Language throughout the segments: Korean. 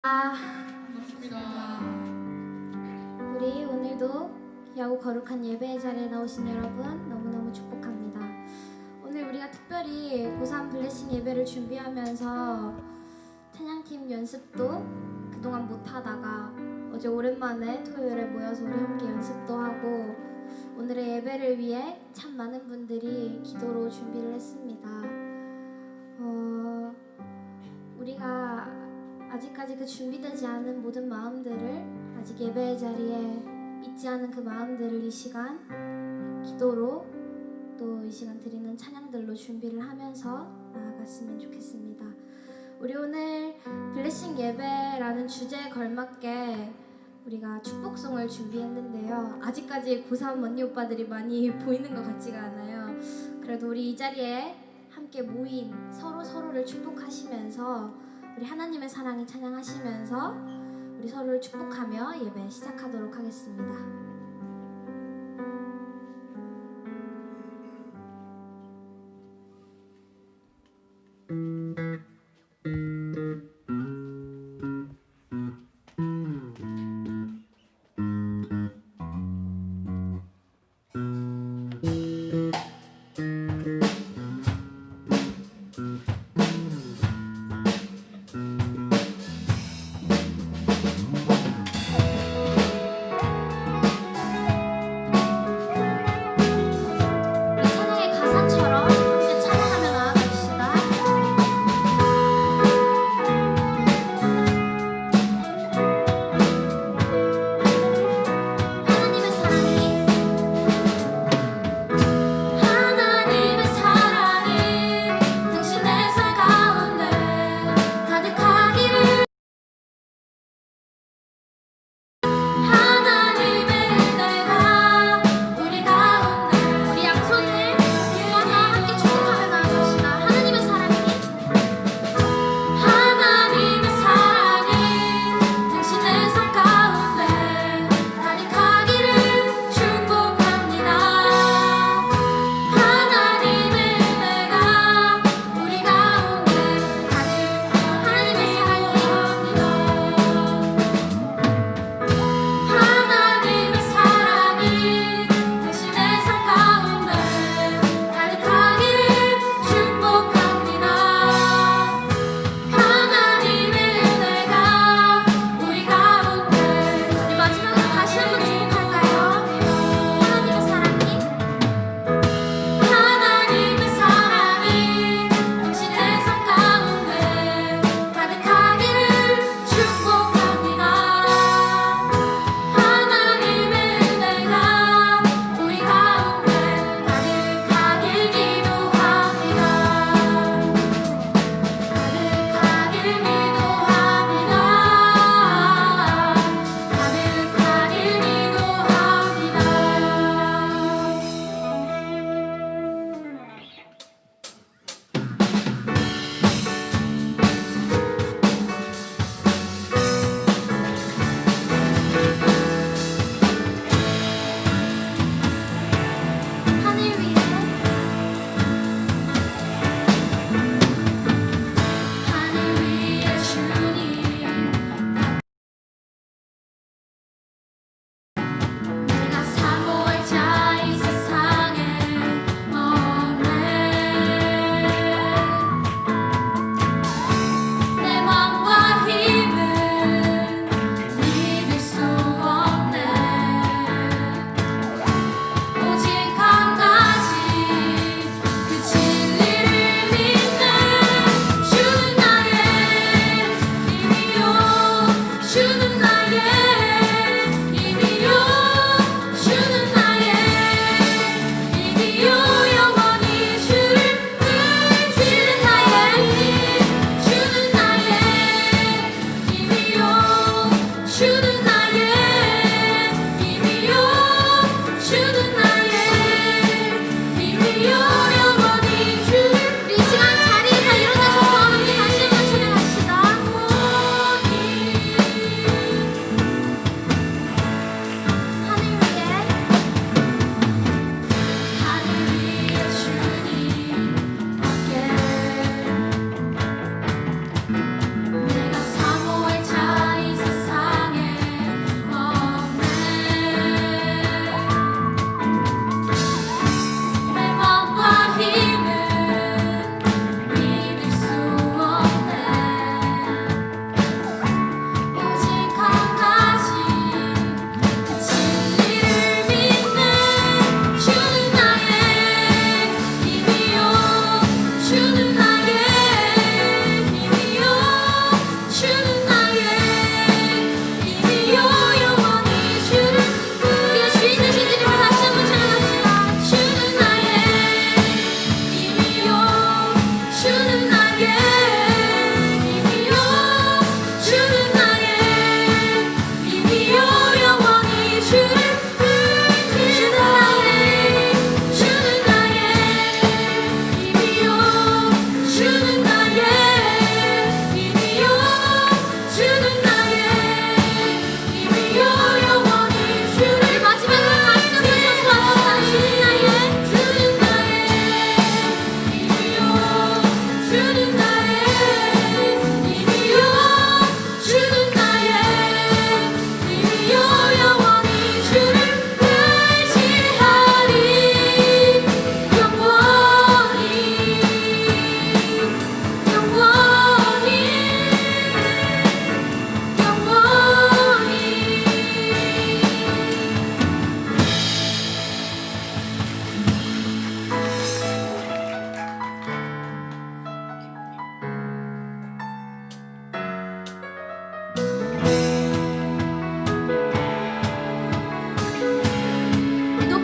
반갑습니다. 우리 오늘도 야구 거룩한 예배의 자리에 나오신 여러분 너무너무 축복합니다. 오늘 우리가 특별히 고3 블레싱 예배를 준비하면서 찬양팀 연습도 그동안 못하다가 어제 오랜만에 토요일에 모여서 우리 함께 연습도 하고 오늘의 예배를 위해 참 많은 분들이 기도로 준비를 했습니다. 우리가 아직까지 그 준비되지 않은 모든 마음들을 아직 예배의 자리에 있지 않은 그 마음들을 이 시간 기도로 또 이 시간 드리는 찬양들로 준비를 하면서 나아갔으면 좋겠습니다. 우리 오늘 블레싱 예배라는 주제에 걸맞게 우리가 축복송을 준비했는데요. 아직까지 고3 언니 오빠들이 많이 보이는 것 같지가 않아요. 그래도 우리 이 자리에 함께 모인 서로를 축복하시면서 우리 하나님의 사랑이 찬양하시면서 우리 서로를 축복하며 예배 시작하도록 하겠습니다.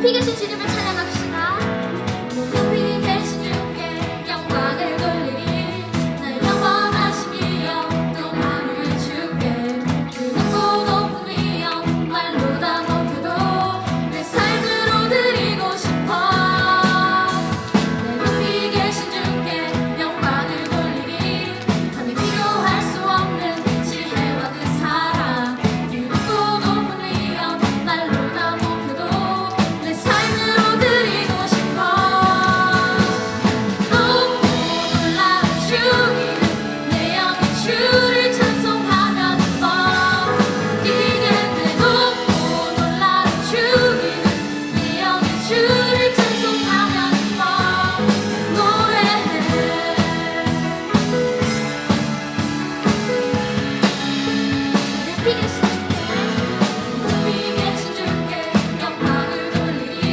높이 계신 주님을 찬양합시다. 높이 계신 주께 영광을 돌리리. 날 영원하신 이여 또 하루의 주께 그 높고 높은 위엄 말로 다 못해도 내 삶으로 드리고 싶어. 내 높이 계신 주께 영광을 돌리리. 감히 비교할 수 없는 지혜와 그 사랑 그 높고 높은 위엄 말로 다 못해도 내 삶으로 드리고 싶어. 높고 놀라운 주 이름 내 영혼 주를 찬송하며 기게 내 높고 놀라운 주 이름 내 영혼 주를 찬송하며 노래해. 높이 계신 주께 영광을 돌리리.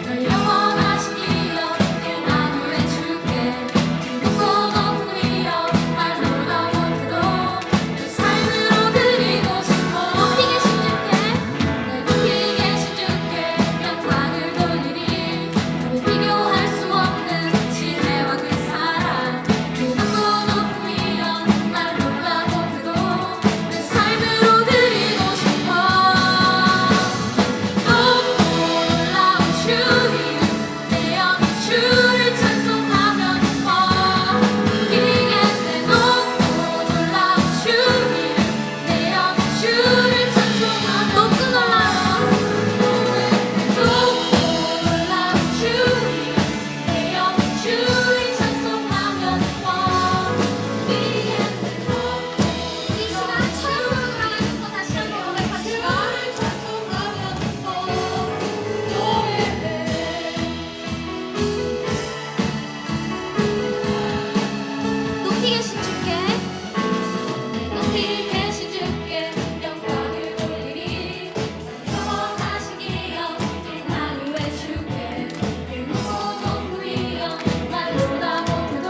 널 영원하신 이여 또 나누의 주께 높고 높은 위엄 말로 다 못해도 내 삶으로 드리고 싶어. 높이 계신 주께 내 높이 계신 주께 영광을 돌리리. 감히 비교할 수 없는 지혜와 그 사랑 그 높고 높은 위엄 말로 다 못해도 내 삶으로 드리고 싶어. 높고 놀라운 주 이름 내 영혼 주를 찬송하며 기게 내 높고 놀라운 주 이름 내 영혼 주를 찬송하며 높고 놀라운 주 이름 내 영혼 주를 찬송하며 기게 내 높고 이 시간 찬양으로 돌아가면서 다시 한번 고백합시다. 높이 계신 주께 높이 계신 주께 영광을 돌리리. 영원하신 이여 또 나누의 주께 그 높고 높은 위엄 말로 다 못해도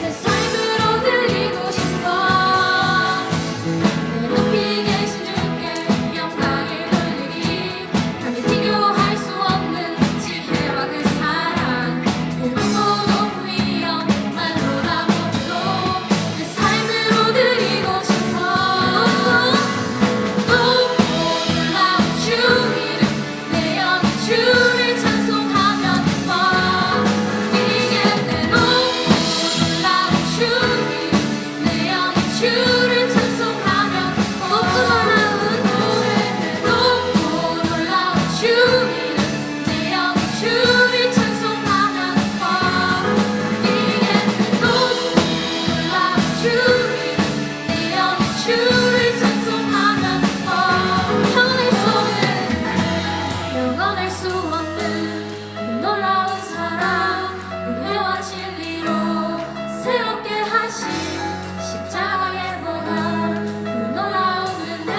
내 삶으로 드리고 싶어. 내 높이 계신 주께 영광을 돌리리. 감히 비교할 수 없는 지혜와 그 사랑 그 높고 높은 위엄 말로 다 못해도 내 삶으로 드리고 싶어. 높고 놀라운 주 이름 내 영혼 주를 찬송하며 기게 내 높고 놀라운 주 이름 내 영혼 주를 찬송하며 높고 놀라운 주 이름 내 영혼 주를 찬송하며 기게 내 높고 놀라운 주 이름 내 영혼 주를 찬송하며 영원할 수 없는 그 놀라운 사랑 은혜와 진리로 새롭게 하신 십자가의 보혈 그 놀라운 은혜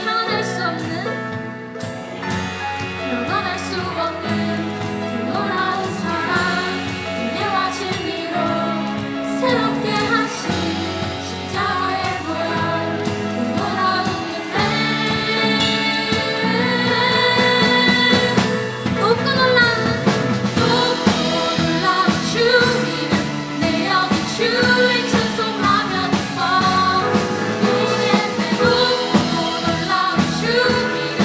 영원할 수 없는 그 놀라운 사랑 은혜와 진리로 새롭게 하신 십자가의 보혈 그 놀라운 은혜 높고 놀라운 주 이름 내 영혼 주를 찬송하며 기게 내 높고 놀라운 주 이름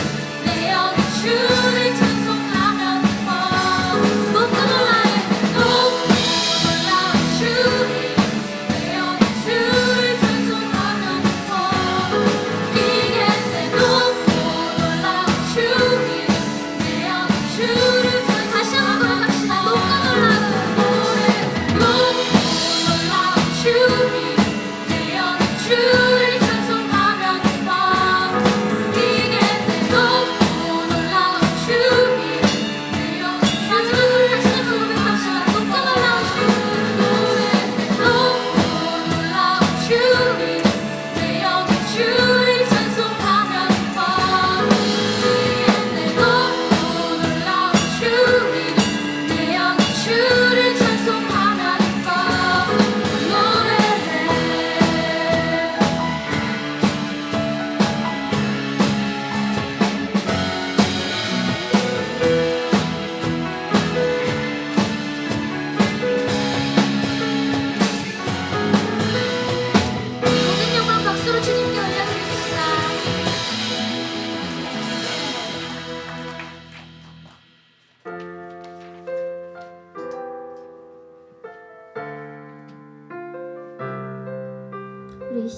내 영혼 주를 찬송하며 높고 놀라운 주 이름 내 영혼 주를 찬송하며 기게 내 높고 놀라운 주 이름 내 영혼 주를 다시 한번 고백합시다. 높고 놀라운 주 이름 내 영혼 주를 찬송하며 기게 내 높고 놀라운 주 이름 내 영혼 마지막으로 다시 한번 고백합시다. 높고 놀라운 주 이름 내 영혼 주를 찬송하며 기게 내 높고 놀라운 주 이름 내 영혼 주를 찬송하며 노래해.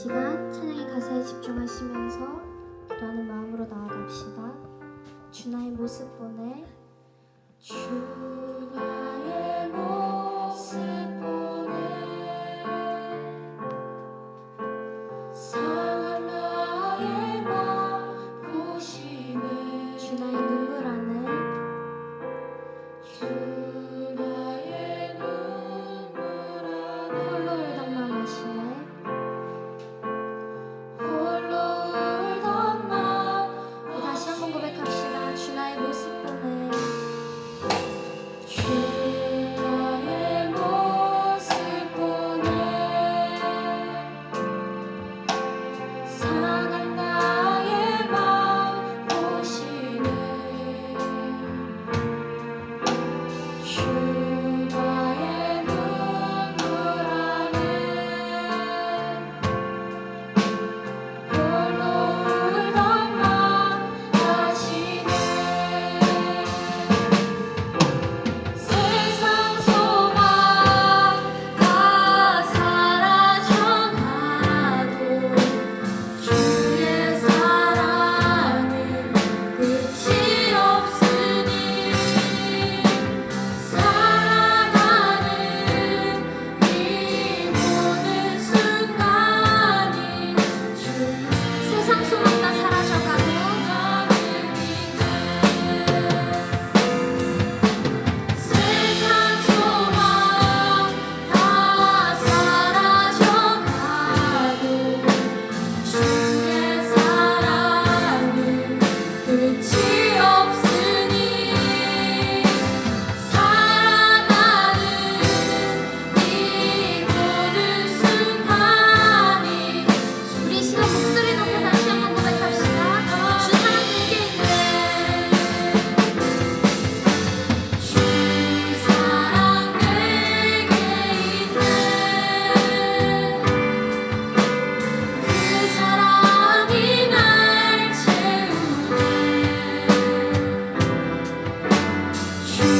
시간 찬양의 가사에 집중하시면서 기도하는 마음으로 나아갑시다. 주 나의 모습 보내. 주 나의 모습 보내. 상한 나의 맘 보시네. 주 나의 눈물 안에. 주 나의 눈물 안에. 홀로 울던 맘 아시네. 홀로 울던 맘. 우리 다시 한번 고백합시다. 주 나의 모습 보내. 주 나의 모습 보내. 상한 나의 맘 보시네. 주 나의 눈물 안에. 홀로 울던 맘 아시네. 세상 소망 다 사라져가도 주의 사랑은 끝이 없으니. 살아가는 이 모든 순간이 세상 소망 다 사라져가도 세상 소망 다 사라져가도 주의 사랑은 끝이 없으니. 살아가는 이 모든 순간이. 우리 시간 목소리 높여 다시 한번 고백합시다. 주 사랑 내게 있네. 주 사랑 내게 있네. 그 사랑이 날 채우네. 주는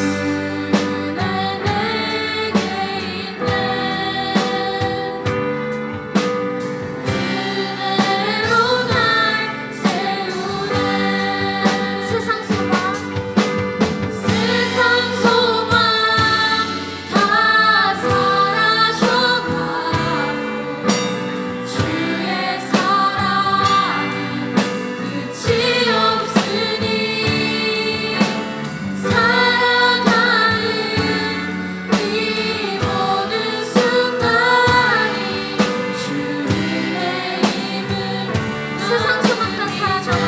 내게 있네. 그대로 날 세우네. 세상 소망 다 사라져가도 주의 사랑은 끝이 없으니. 살아가는 이 모든 순간이 주님의 힘을. 세상 소망 다 사라져가도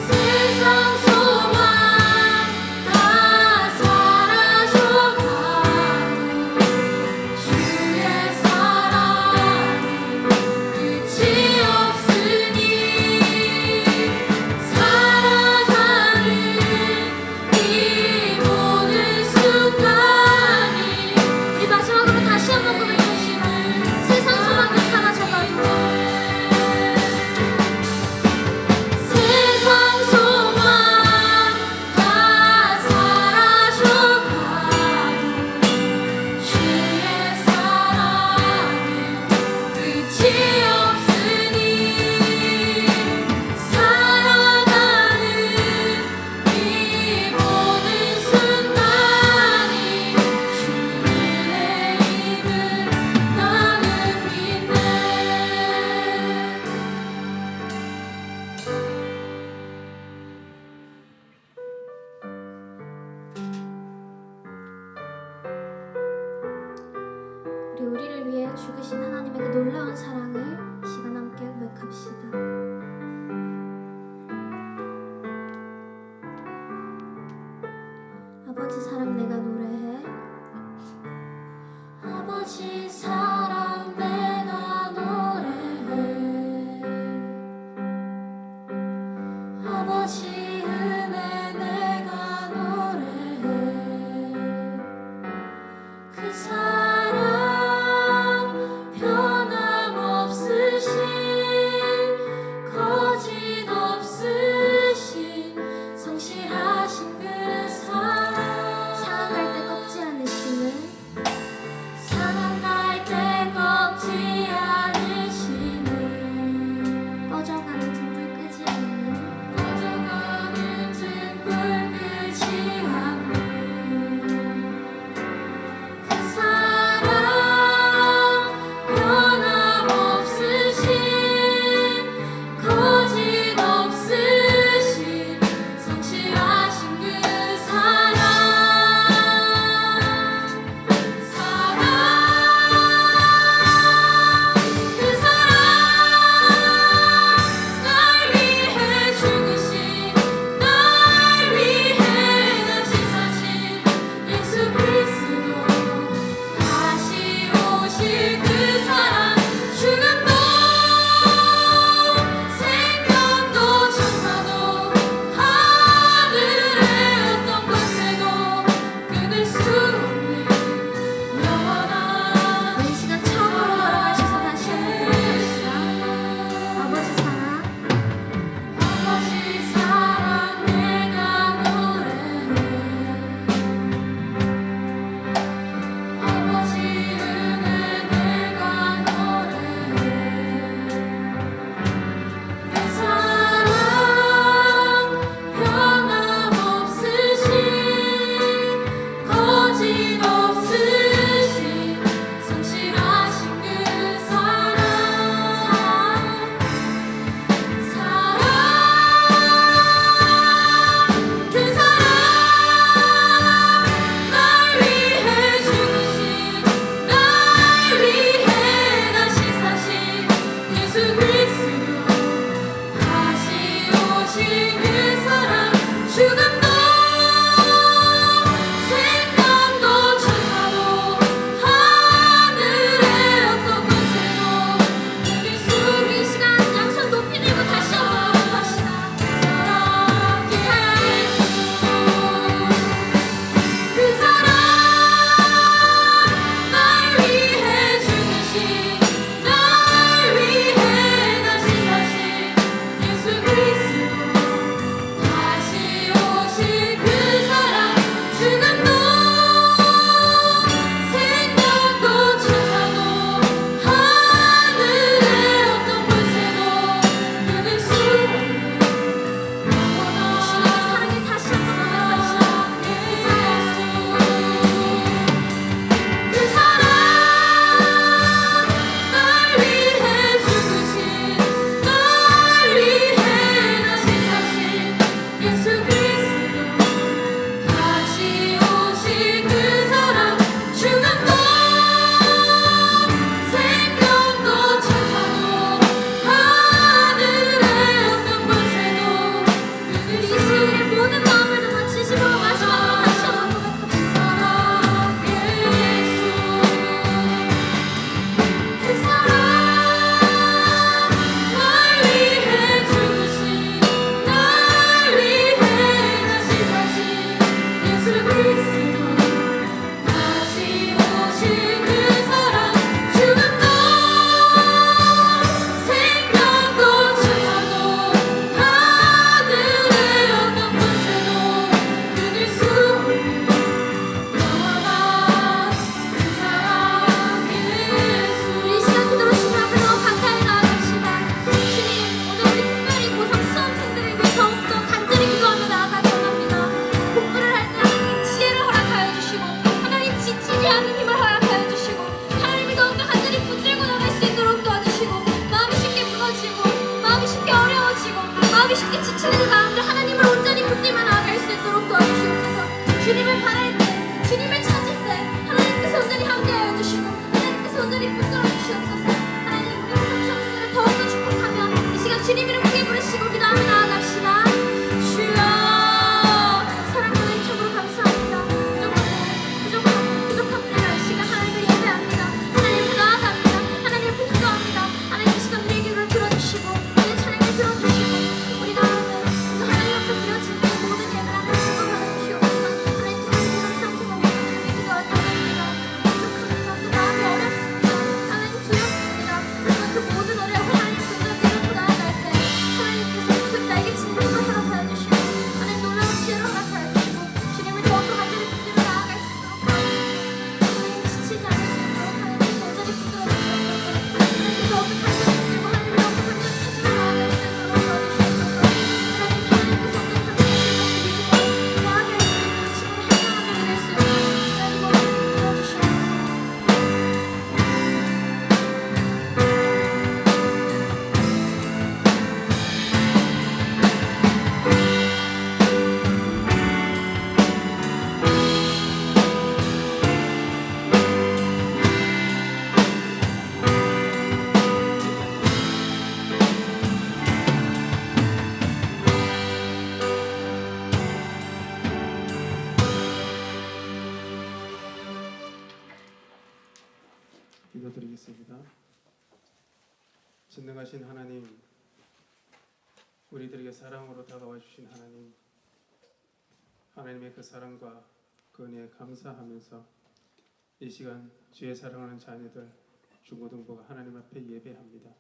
세상 소망 다 사라져가도 주의 사랑은 끝이 없으니. 살아가는 이 모든 순간이. 우리 마지막으로 다시 한번 고백합시다. 세상 소망 다 사라져가도 세상 소망 다 사라져가도 주의 사랑은 끝이 없으니. 살아가는 이 모든 순간이 주님의 힘을 나는 믿네. 우리를 위해 죽으신 하나님의 그 놀라운 사랑을 시간 함께 고백합시다. 아버지 사랑 내가 노래해. 아버지 사랑 내가 노래해. 아버지 은혜 내가 노래해. 그 사랑 변함없으니. 전능하신 하나님, 우리들에게 사랑으로 다가와 주신 하나님, 하나님의 그 사랑과 그 은혜에 감사하면서 이 시간 주의 사랑하는 자녀들 중고등부가 하나님 앞에 예배합니다.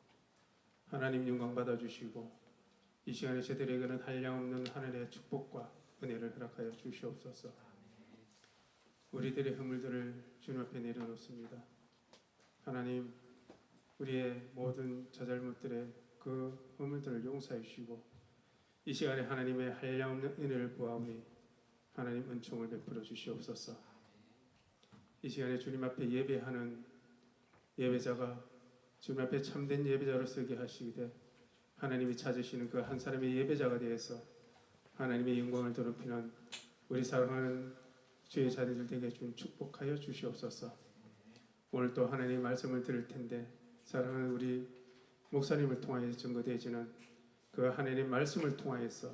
하나님 영광 받아주시고 이 시간에 저들에게는 한량없는 하늘의 축복과 은혜를 허락하여 주시옵소서. 우리들의 허물들을 주님 앞에 내려놓습니다. 하나님, 우리의 모든 자잘못들의 그 허물들을 용서해 주시고 이 시간에 하나님의 한량없는 은혜를 구하오니 하나님 은총을 베풀어 주시옵소서. 이 시간에 주님 앞에 예배하는 예배자가 주님 앞에 참된 예배자로 서게 하시되 하나님이 찾으시는 그 한 사람의 예배자가 되어서 하나님의 영광을 더럽히는 우리 사랑하는 주의 자녀들에게 주님 축복하여 주시옵소서. 오늘 또 하나님의 말씀을 들을 텐데 사랑하는 우리 목사님을 통하여 증거되어지는 그 하나님의 말씀을 통하여서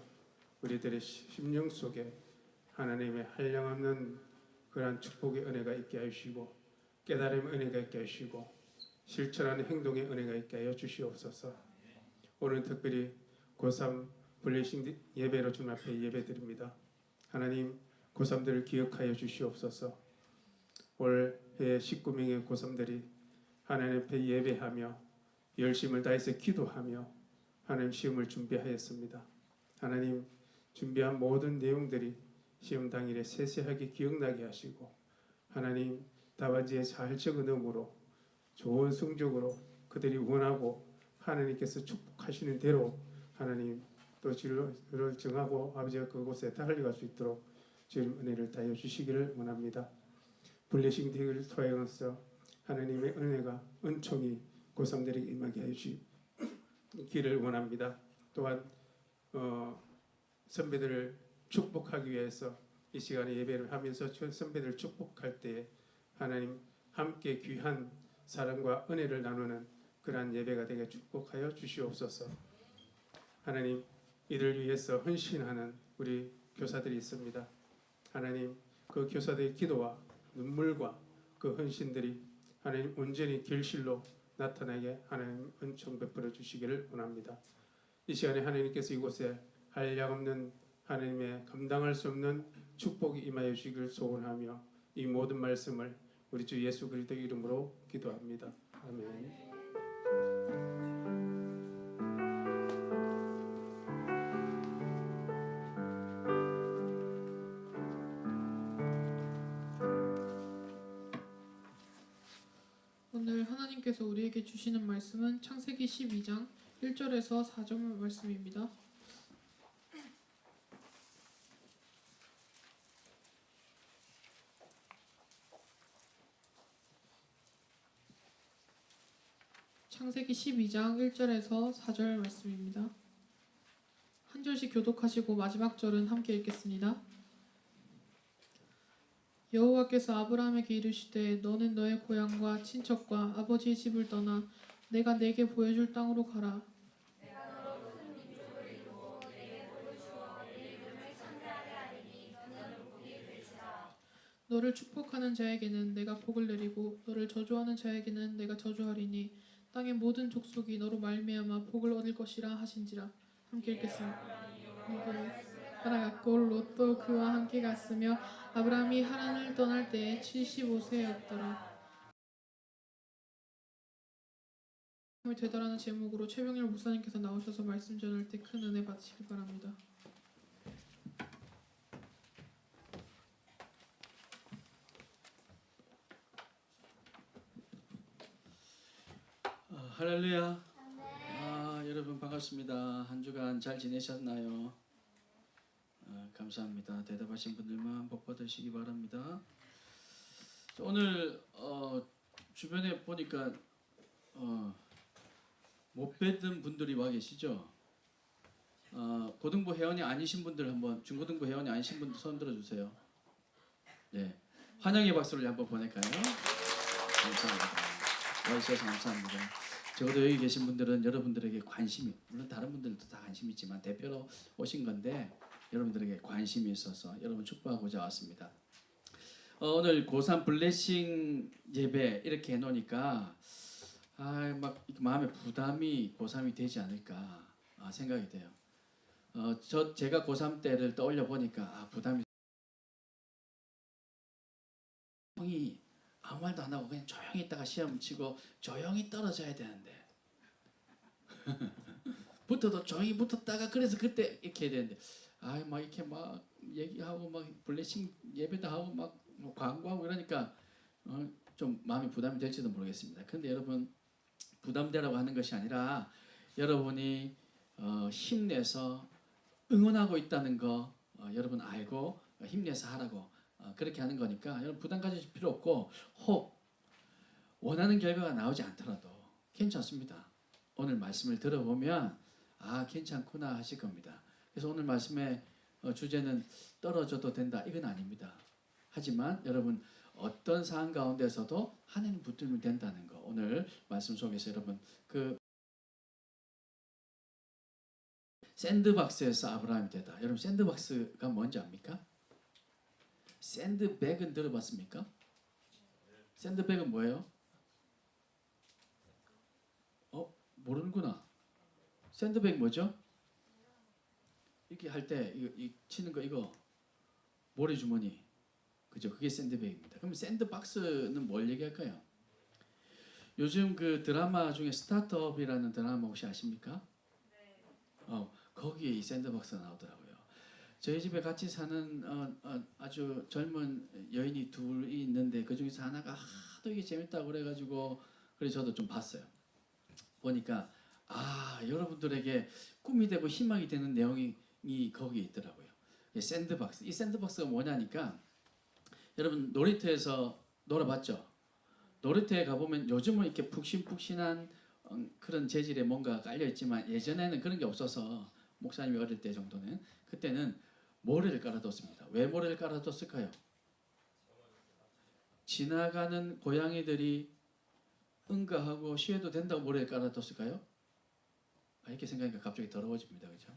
우리들의 심령 속에 하나님의 한량없는 그러한 축복의 은혜가 있게 하시고 깨달음의 은혜가 있게 하시고 실천하는 행동의 은혜가 있게 하여 주시옵소서. 오늘 특별히 고3 블레싱 예배로 주님 앞에 예배드립니다. 하나님 고3들을 기억하여 주시옵소서. 올해 19명의 고3들이 하나님 앞에 예배하며 열심을 다해서 기도하며 하나님 시험을 준비하였습니다. 하나님 준비한 모든 내용들이 시험 당일에 세세하게 기억나게 하시고 하나님 답안지에 잘 적어놓음으로 좋은 성적으로 그들이 원하고 하나님께서 축복하시는 대로 하나님 또 진로를 정하고 아버지가 그곳에 달려갈 수 있도록 주님 은혜를 다하여 주시기를 원합니다. 블레싱 데이를 통하여서 하나님의 은혜가 은총이 고3들에게 임하게 하여 주시기를 원합니다. 또한 선배들을 축복하기 위해서 이 시간에 예배를 하면서 선배들을 축복할 때에 하나님 함께 귀한 사랑과 은혜를 나누는 그러한 예배가 되게 축복하여 주시옵소서. 하나님 이들 위해서 헌신하는 우리 교사들이 있습니다. 하나님 그 교사들의 기도와 눈물과 그 헌신들이 하나님 온전히 결실로 나타나게 하나님 은총 베풀어 주시기를 원합니다. 이 시간에 하나님께서 이곳에 한량없는 하나님의 감당할 수 없는 축복이 임하여 주시기를 소원하며 이 모든 말씀을 우리 주 예수 그리스도 이름으로 기도합니다. 아멘. 오늘 하나님께서 우리에게 주시는 말씀은 창세기 12장 1절에서 4절 말씀입니다. 창세기 12장 1절에서 4절 말씀입니다. 한 절씩 교독하시고 마지막 절은 함께 읽겠습니다. 여호와께서 아브라함에게 이르시되 너는 너의 고향과 친척과 아버지의 집을 떠나 내가 내게 보여줄 땅으로 가라. 너를 축복하는 자에게는 내가 복을 내리고 너를 저주하는 자에게는 내가 저주하리니 땅의 모든 족속이 너로 말미암아 복을 얻을 것이라 하신지라. 함께 읽겠습니다. 따라갔고 롯도 그와 함께 갔으며 아브라함이 하란을 떠날 때에 75세였더라. 되돌아는 제목으로 최병일 목사님께서 나오셔서 말씀 전할 때 큰 은혜 받으시길 바랍니다. 할렐루야. 여러분 반갑습니다. 한 주간 잘 지내셨나요? 감사합니다. 대답하신 분들만 복 받으시기 바랍니다. 오늘 주변에 보니까 못 뵀던 분들이 와 계시죠? 고등부 회원이 아니신 분들 한번 중고등부 회원이 아니신 분들 손 들어주세요. 네, 환영의 박수를 한번 보낼까요? 감사합니다. 와주셔서 감사합니다. 적어도 여기 계신 분들은 여러분들에게 관심이, 물론 다른 분들도 다 관심이 있지만 대표로 오신 건데 여러분들에게 관심이 있어서 여러분 축복하고자 왔습니다. 오늘 고3 블레싱 예배 이렇게 해놓으니까 막 마음에 부담이 고3이 되지 않을까 생각이 돼요. 제가 고3 때를 떠올려 보니까 부담이 조용히 아무 말도 안 하고 그냥 조용히 있다가 시험 치고 조용히 떨어져야 되는데 붙어도 조용히 붙었다가 그래서 그때 이렇게 해야 되는데 막 이렇게 막 얘기하고 막 블레싱 예배도 하고 막뭐 광고하고 이러니까 좀 마음이 부담이 될지도 모르겠습니다. 근데 여러분 부담되라고 하는 것이 아니라 여러분이 힘내서 응원하고 있다는 거 여러분 알고 힘내서 하라고 그렇게 하는 거니까 여러분 부담 가지실 필요 없고 혹 원하는 결과가 나오지 않더라도 괜찮습니다. 오늘 말씀을 들어보면 괜찮구나 하실 겁니다. 그래서 오늘 말씀의 주제는 떨어져도 된다 이건 아닙니다. 하지만 여러분 어떤 상황 가운데서도 하나님 붙들면 된다는 거 오늘 말씀 속에서 여러분 그 샌드박스에서 아브라함이 되다. 여러분 샌드박스가 뭔지 압니까? 샌드백은 들어봤습니까? 샌드백은 뭐예요? 모르는구나. 샌드백 뭐죠? 이렇게 할 때 이거 치는 거 이거 모래주머니 그죠? 그게 샌드백입니다. 그럼 샌드박스는 뭘 얘기할까요? 요즘 그 드라마 중에 스타트업이라는 드라마 혹시 아십니까? 거기에 이 샌드박스가 나오더라고요. 저희 집에 같이 사는 아주 젊은 여인이 둘이 있는데 그 중에서 하나가 하도 이게 재밌다고 그래가지고 그래서 저도 좀 봤어요. 보니까 여러분들에게 꿈이 되고 희망이 되는 내용이 거기에 있더라고요. 이 샌드박스. 이 샌드박스가 뭐냐니까 여러분 놀이터에서 놀아봤죠? 놀이터에 가보면 요즘은 이렇게 푹신푹신한 그런 재질의 뭔가 깔려있지만 예전에는 그런 게 없어서 목사님이 어릴 때 정도는 그때는 모래를 깔아뒀습니다. 왜 모래를 깔아뒀을까요? 지나가는 고양이들이 응가하고 쉬어도 된다고 모래를 깔아뒀을까요? 이렇게 생각하니까 갑자기 더러워집니다. 그죠?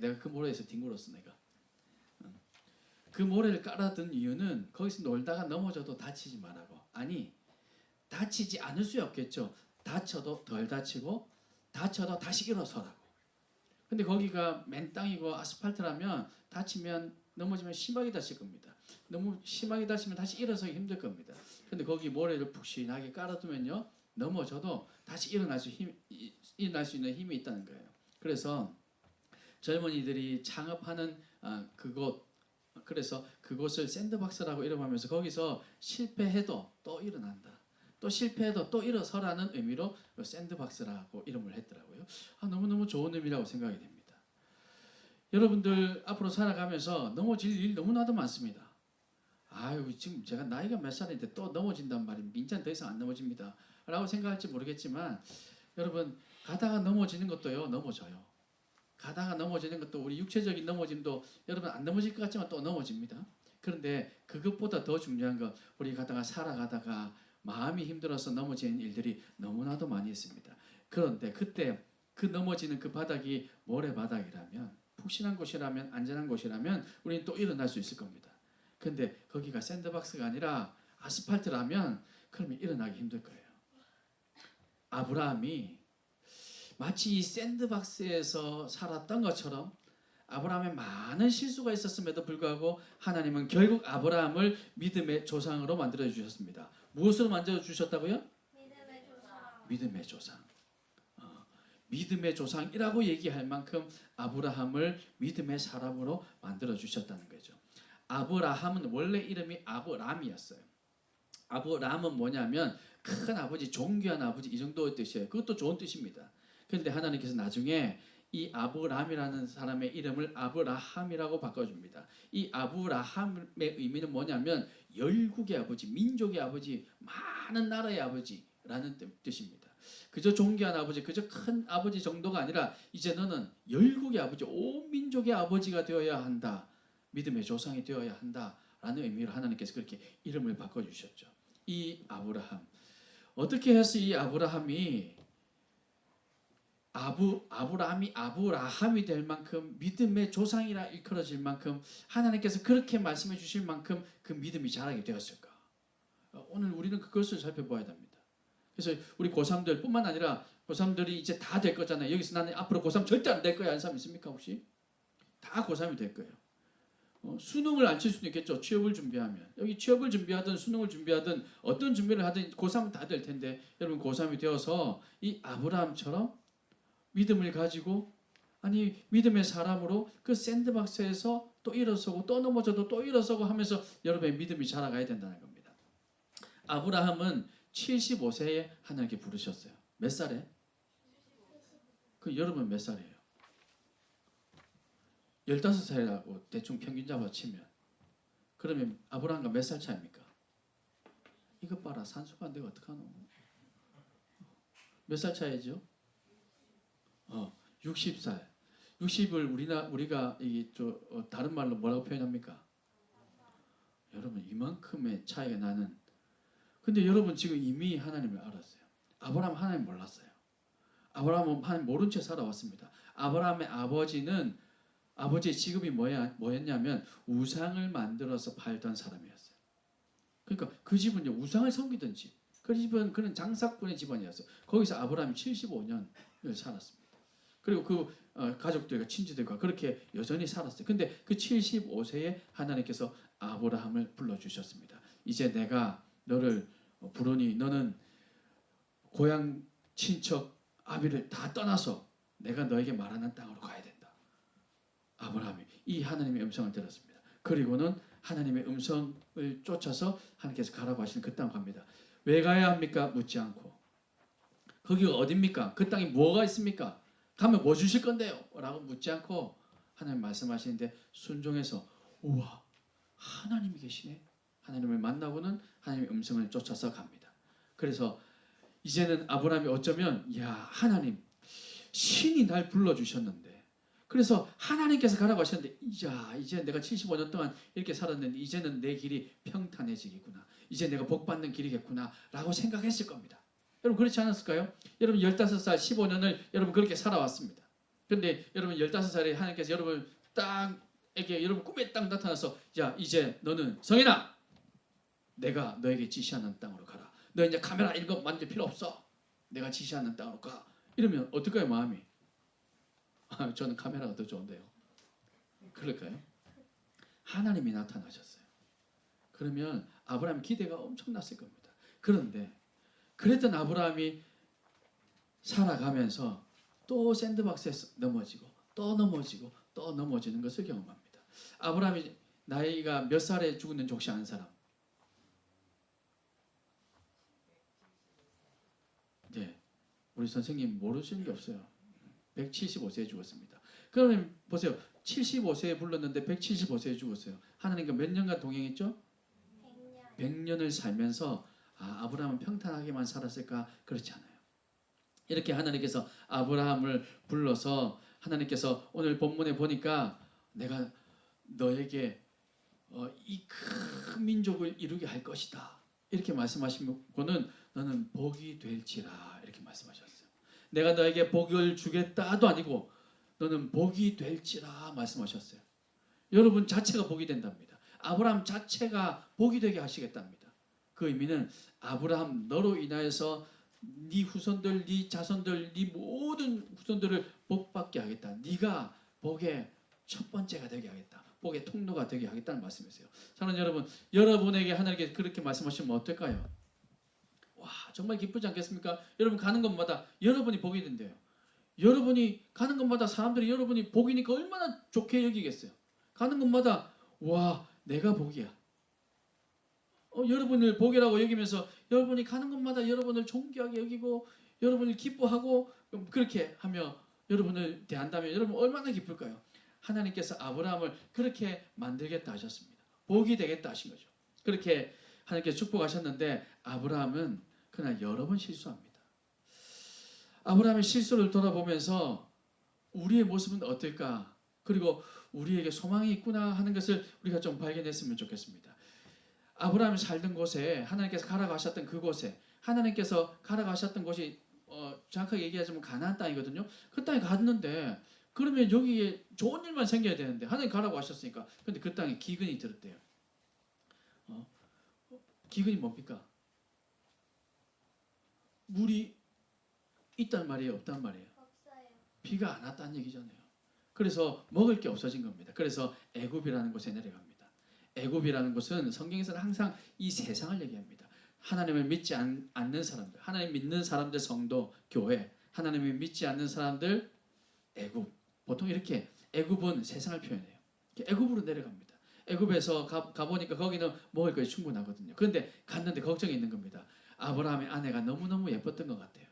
내가 그 모래에서 뒹굴었어 내가. 그 모래를 깔아둔 이유는 거기서 놀다가 넘어져도 다치지 말라고. 아니 다치지 않을 수 없겠죠. 다쳐도 덜 다치고 다쳐도 다시 일어서라고. 근데 거기가 맨 땅이고 아스팔트라면 다치면 넘어지면 심하게 다칠 겁니다. 너무 심하게 다치면 다시 일어서기 힘들 겁니다. 근데 거기 모래를 푹신하게 깔아두면요 넘어져도 다시 일어날 수 있는 힘이 있다는 거예요. 그래서 젊은이들이 창업하는 그곳 그래서 그곳을 샌드박스라고 이름하면서 거기서 실패해도 또 일어난다. 또 실패해도 또 일어서라는 의미로 샌드박스라고 이름을 했더라고요. 너무너무 좋은 의미라고 생각이 됩니다. 여러분들 앞으로 살아가면서 넘어질 일 너무나도 많습니다. 지금 제가 나이가 몇 살인데 또 넘어진단 말이에요. 민찬 더 이상 안 넘어집니다. 라고 생각할지 모르겠지만 여러분 가다가 넘어지는 것도요 넘어져요. 가다가 넘어지는 것도 우리 육체적인 넘어짐도 여러분 안 넘어질 것 같지만 또 넘어집니다. 그런데 그것보다 더 중요한 건 우리 가다가 살아가다가 마음이 힘들어서 넘어지는 일들이 너무나도 많이 있습니다. 그런데 그때 그 넘어지는 그 바닥이 모래바닥이라면 푹신한 곳이라면 안전한 곳이라면 우리는 또 일어날 수 있을 겁니다. 근데 거기가 샌드박스가 아니라 아스팔트라면 그러면 일어나기 힘들 거예요. 아브라함이 마치 이 샌드박스에서 살았던 것처럼 아브라함의 많은 실수가 있었음에도 불구하고 하나님은 결국 아브라함을 믿음의 조상으로 만들어 주셨습니다. 무엇으로 만들어 주셨다고요? 믿음의 조상. 믿음의 조상이라고 얘기할 만큼 아브라함을 믿음의 사람으로 만들어 주셨다는 거죠. 아브라함은 원래 이름이 아브람이었어요. 아브람은 뭐냐면 큰 아버지, 존귀한 아버지 이 정도의 뜻이에요. 그것도 좋은 뜻입니다. 그런데 하나님께서 나중에 이 아브람이라는 사람의 이름을 아브라함이라고 바꿔줍니다. 이 아브라함의 의미는 뭐냐면 열국의 아버지, 민족의 아버지, 많은 나라의 아버지라는 뜻입니다. 그저 존귀한 아버지, 그저 큰 아버지 정도가 아니라 이제 너는 열국의 아버지, 온 민족의 아버지가 되어야 한다. 믿음의 조상이 되어야 한다라는 의미로 하나님께서 그렇게 이름을 바꿔주셨죠. 이 아브라함. 어떻게 해서 이 아브라함이 아브라함이 될 만큼 믿음의 조상이라 일컬어질 만큼 하나님께서 그렇게 말씀해 주실 만큼 그 믿음이 자라게 되었을까? 오늘 우리는 그것을 살펴봐야 됩니다. 그래서 우리 고3들뿐만 아니라 고3들이 이제 다 될 거잖아요. 여기서 나는 앞으로 고3 절대 안 될 거야 하는 사람 있습니까 혹시? 다 고3이 될 거예요. 수능을 안 칠 수도 있겠죠. 취업을 준비하면. 여기 취업을 준비하든 수능을 준비하든 어떤 준비를 하든 고3은 다 될 텐데 여러분 고3이 되어서 이 아브라함처럼 믿음을 가지고 아니 믿음의 사람으로 그 샌드박스에서 또 일어서고 또 넘어져도 또 일어서고 하면서 여러분의 믿음이 자라가야 된다는 겁니다. 아브라함은 75세에 하나님께 부르셨어요. 몇 살에? 그 여러분 몇 살이에요? 15살이라고 대충 평균 잡아치면 그러면 아브라함과 몇 살 차입니까? 이것 봐라 산수가 안 되고 어떡하노? 몇 살 차이죠? 60살. 60을 우리가 다른 말로 뭐라고 표현합니까? 여러분 이만큼의 차이가 나는. 근데 여러분 지금 이미 하나님을 알았어요. 아브라함 하나님 몰랐어요. 아브라함은 하나님 모른 채 살아왔습니다. 아브라함의 아버지의 직업이 뭐였냐면 우상을 만들어서 팔던 사람이었어요. 그러니까 그 집은 우상을 섬기던 집. 그 집은 그런 장사꾼의 집안이었어요. 거기서 아브라함이 75년을 살았습니다. 그리고 그 가족들과 친지들과 그렇게 여전히 살았어요. 근데 그 75세에 하나님께서 아브라함을 불러주셨습니다. 이제 내가 너를 부르니 너는 고향 친척 아비를 다 떠나서 내가 너에게 말하는 땅으로 가야 된다. 아브라함이 이 하나님의 음성을 들었습니다. 그리고는 하나님의 음성을 쫓아서 하나님께서 가라고 하시는 그 땅 갑니다. 왜 가야 합니까? 묻지 않고. 거기가 어딥니까? 그 땅에 뭐가 있습니까? 가면 뭐 주실 건데요? 라고 묻지 않고 하나님 말씀하시는데 순종해서 우와 하나님이 계시네. 하나님을 만나고는 하나님의 음성을 쫓아서 갑니다. 그래서 이제는 아브라함이 어쩌면 야 하나님 신이 날 불러주셨는데 그래서 하나님께서 가라고 하셨는데 야 이제 내가 75년 동안 이렇게 살았는데 이제는 내 길이 평탄해지겠구나. 이제 내가 복받는 길이겠구나 라고 생각했을 겁니다. 여러분 그렇지 않았을까요? 여러분 15살 15년을 여러분 그렇게 살아왔습니다. 그런데 여러분 15살에 하나님께서 여러분 땅에게 여러분 꿈에 딱 나타나서 야 이제 너는 성인아 내가 너에게 지시하는 땅으로 가라. 너 이제 카메라 이런 거 만질 필요 없어. 내가 지시하는 땅으로 가. 이러면 어떨까요 마음이? 저는 카메라가 더 좋은데요. 그럴까요? 하나님이 나타나셨어요. 그러면 아브라함 기대가 엄청났을 겁니다. 그런데 그랬던 아브라함이 살아가면서 또 샌드박스에서 넘어지고 또 넘어지고 또 넘어지는 것을 경험합니다. 아브라함이 나이가 몇 살에 죽었는지 혹시 아는 사람? 네, 우리 선생님 모르시는 게 없어요. 175세에 죽었습니다. 그러면 보세요. 75세에 불렀는데 175세에 죽었어요. 하나님과 몇 년간 동행했죠? 100년을 살면서 아브라함은 평탄하게만 살았을까? 그렇지 않아요. 이렇게 하나님께서 아브라함을 불러서 하나님께서 오늘 본문에 보니까 내가 너에게 이 큰 민족을 이루게 할 것이다. 이렇게 말씀하시고는 너는 복이 될지라 이렇게 말씀하셨어요. 내가 너에게 복을 주겠다도 아니고 너는 복이 될지라 말씀하셨어요. 여러분 자체가 복이 된답니다. 아브라함 자체가 복이 되게 하시겠답니다. 그 의미는 아브라함 너로 인하여서 네 후손들, 네 자손들, 네 모든 후손들을 복받게 하겠다. 네가 복의 첫 번째가 되게 하겠다. 복의 통로가 되게 하겠다는 말씀이세요. 사랑하는 여러분, 여러분에게 하나님께 그렇게 말씀하시면 어떨까요? 와, 정말 기쁘지 않겠습니까? 여러분 가는 곳마다 여러분이 복이 된대요. 여러분이 가는 곳마다 사람들이 여러분이 복이니까 얼마나 좋게 여기겠어요. 가는 곳마다 와, 내가 복이야. 여러분을 복이라고 여기면서 여러분이 가는 곳마다 여러분을 존귀하게 여기고 여러분을 기뻐하고 그렇게 하며 여러분을 대한다면 여러분 얼마나 기쁠까요? 하나님께서 아브라함을 그렇게 만들겠다 하셨습니다. 복이 되겠다 하신 거죠. 그렇게 하나님께서 축복하셨는데 아브라함은 그러나 여러 번 실수합니다. 아브라함의 실수를 돌아보면서 우리의 모습은 어떨까? 그리고 우리에게 소망이 있구나 하는 것을 우리가 좀 발견했으면 좋겠습니다. 아브라함이 살던 곳에 하나님께서 가라가셨던 그곳에 하나님께서 가라가셨던 곳이 정확하게 얘기하자면 가나안 땅이거든요. 그 땅에 갔는데 그러면 여기에 좋은 일만 생겨야 되는데 하나님 가라고 하셨으니까 근데 그 땅에 기근이 들었대요. 기근이 뭡니까? 물이 있단 말이에요, 없단 말이에요? 비가 안 왔다는 얘기잖아요. 그래서 먹을 게 없어진 겁니다. 그래서 애굽이라는 곳에 내려갑니다. 애굽이라는 곳은 성경에서는 항상 이 세상을 얘기합니다. 하나님을 믿지 않는 사람들, 하나님 믿는 사람들 성도, 교회, 하나님을 믿지 않는 사람들 애굽. 보통 이렇게 애굽은 세상을 표현해요. 애굽으로 내려갑니다. 애굽에서 가보니까 거기는 먹을 것이 충분하거든요. 그런데 갔는데 걱정이 있는 겁니다. 아브라함의 아내가 너무너무 예뻤던 것 같아요.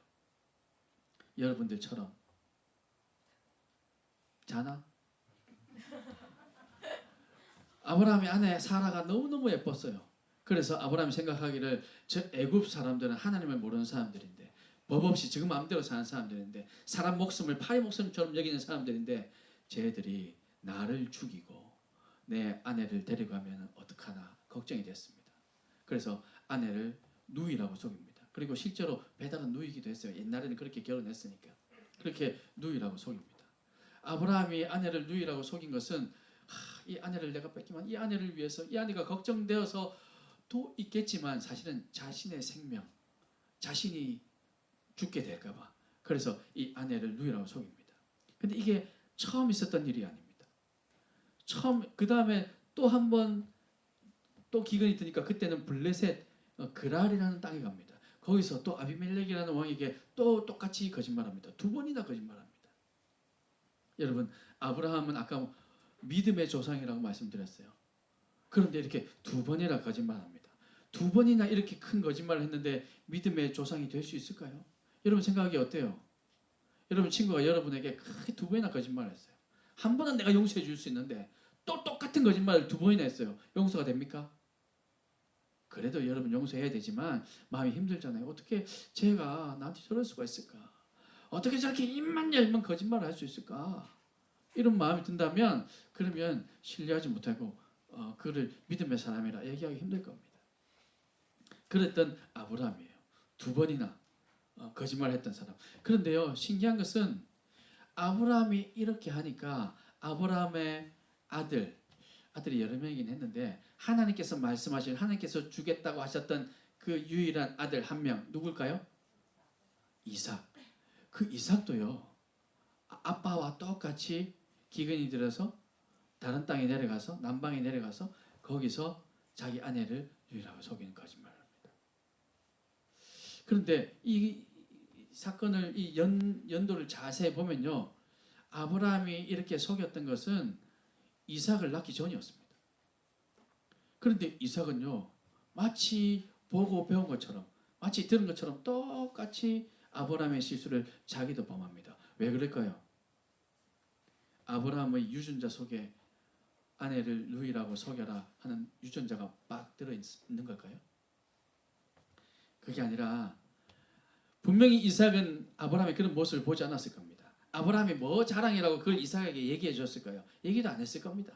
여러분들처럼 자나? 아브라함의 아내 사라가 너무너무 예뻤어요. 그래서 아브라함이 생각하기를 저 애굽 사람들은 하나님을 모르는 사람들인데 법 없이 지금 마음대로 사는 사람들인데 사람 목숨을 파리 목숨처럼 여기는 사람들인데 쟤들이 나를 죽이고 내 아내를 데려가면 어떡하나 걱정이 됐습니다. 그래서 아내를 누이라고 속입니다. 그리고 실제로 배달은 누이기도 했어요. 옛날에는 그렇게 결혼했으니까. 그렇게 누이라고 속입니다. 아브라함이 아내를 누이라고 속인 것은 이 아내를 내가 뺏기면 이 아내를 위해서 이 아내가 걱정되어서도 있겠지만 사실은 자신의 생명, 자신이 죽게 될까 봐. 그래서 이 아내를 누이라고 속입니다. 근데 이게 처음 있었던 일이 아닙니다. 그 다음에 또 한 번 또 기근이 드니까 그때는 블레셋 그랄이라는 땅에 갑니다. 거기서 또 아비멜렉이라는 왕에게 또 똑같이 거짓말합니다. 2번이나 거짓말합니다. 여러분, 아브라함은 아까 믿음의 조상이라고 말씀드렸어요. 그런데 이렇게 2번이나 거짓말합니다. 2번이나 이렇게 큰 거짓말을 했는데 믿음의 조상이 될 수 있을까요? 여러분 생각이 어때요? 여러분 친구가 여러분에게 크게 2번이나 거짓말을 했어요. 한 번은 내가 용서해 줄 수 있는데 또 똑같은 거짓말을 2번이나 했어요. 용서가 됩니까? 그래도 여러분 용서해야 되지만 마음이 힘들잖아요. 어떻게 제가 나한테 저럴 수가 있을까? 어떻게 저렇게 입만 열면 거짓말을 할 수 있을까? 이런 마음이 든다면 그러면 신뢰하지 못하고 그를 믿음의 사람이라 얘기하기 힘들 겁니다. 그랬던 아브라함이에요. 2번이나 거짓말했던 사람. 그런데요, 신기한 것은 아브라함이 이렇게 하니까 아브라함의 아들이 여러 명이긴 했는데 하나님께서 말씀하신 하나님께서 주겠다고 하셨던 그 유일한 아들 한 명 누굴까요? 이삭. 그 이삭도요, 아빠와 똑같이 기근이 들어서 다른 땅에 내려가서 남방에 내려가서 거기서 자기 아내를 유일하고 속이는 거짓말을 합니다. 그런데 이 사건을 이 연도를 자세히 보면요, 아브라함이 이렇게 속였던 것은 이삭을 낳기 전이었습니다. 그런데 이삭은요, 마치 보고 배운 것처럼, 마치 들은 것처럼 똑같이 아브라함의 실수를 자기도 범합니다. 왜 그럴까요? 아브라함의 유전자 속에 아내를 누이라고 속여라 하는 유전자가 막 들어있는 걸까요? 그게 아니라 분명히 이삭은 아브라함의 그런 모습을 보지 않았을 겁니다. 아브라함이 뭐 자랑이라고 그걸 이삭에게 얘기해 줬을까요? 얘기도 안 했을 겁니다.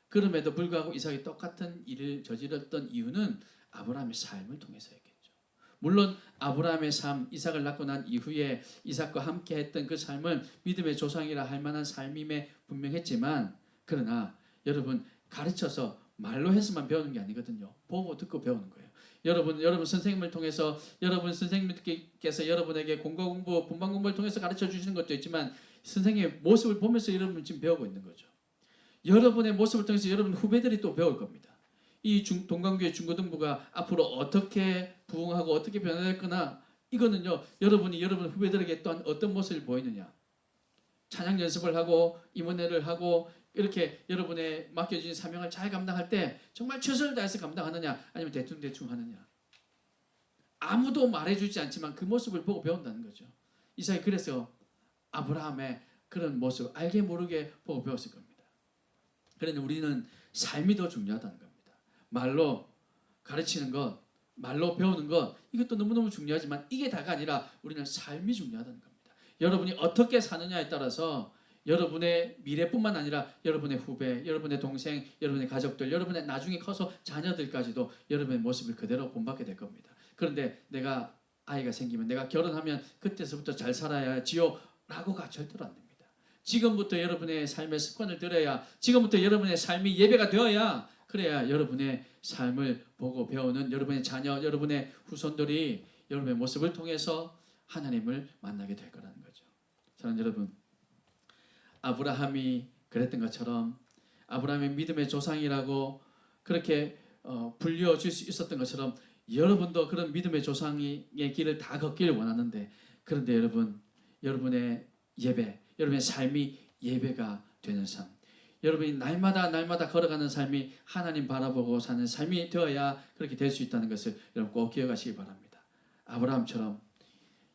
그럼에도 불구하고 이삭이 똑같은 일을 저질렀던 이유는 아브라함의 삶을 통해서였겠죠. 물론 아브라함의 삶, 이삭을 낳고 난 이후에 이삭과 함께 했던 그 삶은 믿음의 조상이라 할 만한 삶임에 분명했지만, 그러나 여러분, 가르쳐서 말로 해서만 배우는 게 아니거든요. 보고 듣고 배우는 거예요. 여러분 선생님을 통해서, 여러분 선생님께서 여러분에게 공부, 분반 공부를 통해서 가르쳐 주시는 것도 있지만 선생님의 모습을 보면서 여러분 지금 배우고 있는 거죠. 여러분의 모습을 통해서 여러분 후배들이 또 배울 겁니다. 이 동강교회 중고등부가 앞으로 어떻게 부흥하고 어떻게 변화될 거나, 이거는요, 여러분이 여러분 후배들에게 또한 어떤 모습을 보이느냐, 찬양 연습을 하고 임원회를 하고 이렇게 여러분의 맡겨진 사명을 잘 감당할 때 정말 최선을 다해서 감당하느냐, 아니면 대충 하느냐, 아무도 말해주지 않지만 그 모습을 보고 배운다는 거죠. 이삭이 그래서 아브라함의 그런 모습 알게 모르게 보고 배웠을 겁니다. 그런데 우리는 삶이 더 중요하다는 겁니다. 말로 가르치는 것, 말로 배우는 것, 이것도 너무너무 중요하지만 이게 다가 아니라 우리는 삶이 중요하다는 겁니다. 여러분이 어떻게 사느냐에 따라서 여러분의 미래뿐만 아니라 여러분의 후배, 여러분의 동생, 여러분의 가족들, 여러분의 나중에 커서 자녀들까지도 여러분의 모습을 그대로 본받게 될 겁니다. 그런데 내가 아이가 생기면, 내가 결혼하면 그때서부터 잘 살아야지요 라고가 절대로 안 됩니다. 지금부터 여러분의 삶의 습관을 들여야, 지금부터 여러분의 삶이 예배가 되어야, 그래야 여러분의 삶을 보고 배우는 여러분의 자녀, 여러분의 후손들이 여러분의 모습을 통해서 하나님을 만나게 될 거라는 거죠. 저는 여러분, 아브라함이 그랬던 것처럼 아브라함의 믿음의 조상이라고 그렇게 불려질 수 있었던 것처럼 여러분도 그런 믿음의 조상의 길을 다 걷기를 원하는데, 그런데 여러분의 예배, 여러분의 삶이 예배가 되는 삶, 여러분이 날마다 걸어가는 삶이 하나님 바라보고 사는 삶이 되어야 그렇게 될 수 있다는 것을 여러분 꼭 기억하시기 바랍니다. 아브라함처럼,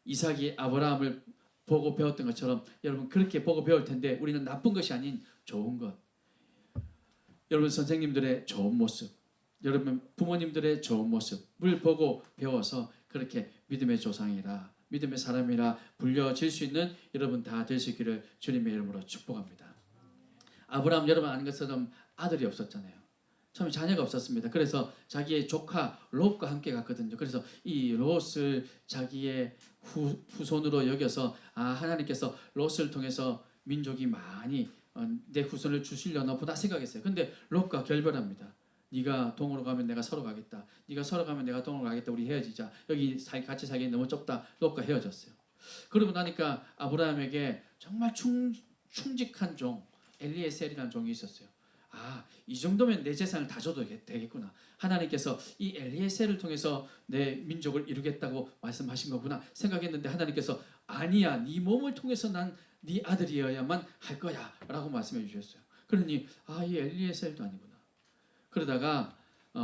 이삭이 아브라함을 보고 배웠던 것처럼 여러분 그렇게 보고 배울 텐데, 우리는 나쁜 것이 아닌 좋은 것, 여러분 선생님들의 좋은 모습, 여러분 부모님들의 좋은 모습을 보고 배워서 그렇게 믿음의 조상이라, 믿음의 사람이라 불려질 수 있는 여러분 다 될 수 있기를 주님의 이름으로 축복합니다. 아브라함, 여러분 아는 것처럼 아들이 없었잖아요. 처음에 자녀가 없었습니다. 그래서 자기의 조카 롯과 함께 갔거든요. 그래서 이 롯을 자기의 후손으로 여겨서 하나님께서 롯을 통해서 민족이 많이 내 후손을 주시려나 보다 생각했어요. 근데 롯과 결별합니다. 네가 동으로 가면 내가 서로 가겠다. 네가 서로 가면 내가 동으로 가겠다. 우리 헤어지자. 여기 같이 살기 너무 좁다. 롯과 헤어졌어요. 그러고 나니까 아브라함에게 정말 충직한 종 엘리에셀이라는 종이 있었어요. 이 정도면 내 재산을 다 줘도 되겠구나. 하나님께서 이 엘리에셀을 통해서 내 민족을 이루겠다고 말씀하신 거구나 생각했는데, 하나님께서 아니야, 네 몸을 통해서 난 네 아들이어야만 할 거야 라고 말씀해 주셨어요. 그러니 이 엘리에셀도 아니구나. 그러다가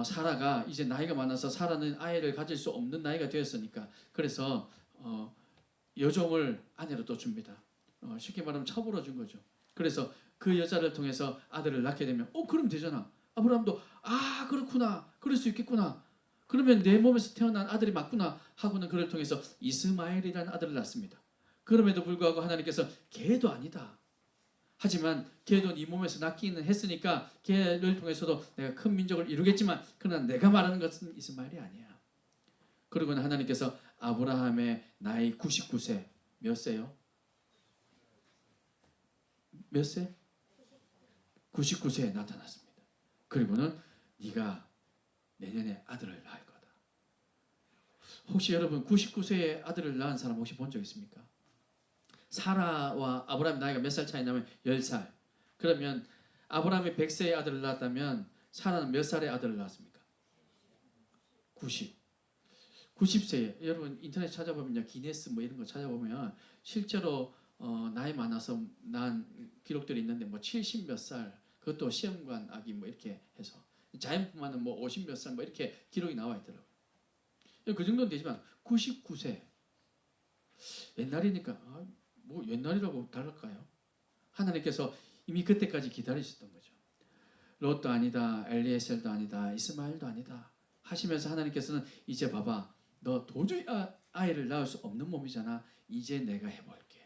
사라가 이제 나이가 많아서 사라는 아이를 가질 수 없는 나이가 되었으니까, 그래서 여종을 아내로 또 줍니다. 쉽게 말하면 처벌어 준 거죠. 그래서 그 여자를 통해서 아들을 낳게 되면 그럼 되잖아. 아브라함도 그렇구나, 그럴 수 있겠구나, 그러면 내 몸에서 태어난 아들이 맞구나 하고는 그를 통해서 이스마엘이라는 아들을 낳습니다. 그럼에도 불구하고 하나님께서 걔도 아니다. 하지만 걔도 네 몸에서 낳기는 했으니까 걔를 통해서도 내가 큰 민족을 이루겠지만, 그러나 내가 말하는 것은 이스마엘이 아니야. 그러고는 하나님께서 아브라함의 나이 99세, 몇 세요? 몇 세? 99세에 나타났습니다. 그리고는 네가 내년에 아들을 낳을 거다. 혹시 여러분 99세에 아들을 낳은 사람 혹시 본 적 있습니까? 사라와 아브라함 나이가 몇 살 차이 나면 10살. 그러면 아브라함이 100세의 아들을 낳았다면 사라는 몇 살의 아들을 낳았습니까? 90세에. 여러분 인터넷 찾아보면요, 기네스 뭐 이런 거 찾아보면 실제로 나이 많아서 난 기록들이 있는데 70 몇 살, 그것도 시험관 아기 이렇게 해서 자연분만은 50 몇 살 이렇게 기록이 나와 있더라고요. 그 정도는 되지만 99세. 옛날이니까 옛날이라고 다를까요? 하나님께서 이미 그때까지 기다리셨던 거죠. 롯도 아니다, 엘리에셀도 아니다, 이스마엘도 아니다 하시면서 하나님께서는 이제 봐봐, 너 도저히 아이를 낳을 수 없는 몸이잖아. 이제 내가 해볼게.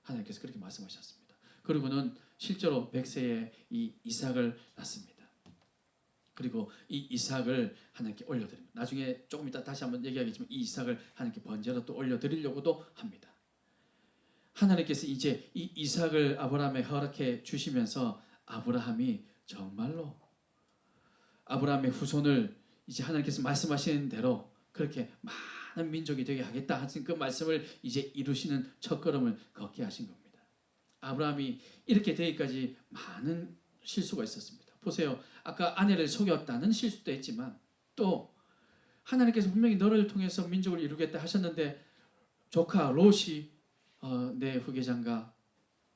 하나님께서 그렇게 말씀하셨습니다. 그리고는 실제로 100세에 이 이삭을 낳습니다. 그리고 이 이삭을 하나님께 올려드립니다. 나중에 조금 이따 다시 한번 얘기하겠지만 이 이삭을 하나님께 번제로 또 올려드리려고도 합니다. 하나님께서 이제 이 이삭을 아브라함에 허락해 주시면서 아브라함이 정말로 아브라함의 후손을 이제 하나님께서 말씀하시는 대로 그렇게 많은 민족이 되게 하겠다 하신 그 말씀을 이제 이루시는 첫걸음을 걷게 하신 겁니다. 아브라함이 이렇게 되기까지 많은 실수가 있었습니다. 보세요. 아까 아내를 속였다는 실수도 했지만 또 하나님께서 분명히 너를 통해서 민족을 이루겠다 하셨는데 조카 롯이 내 후계자인가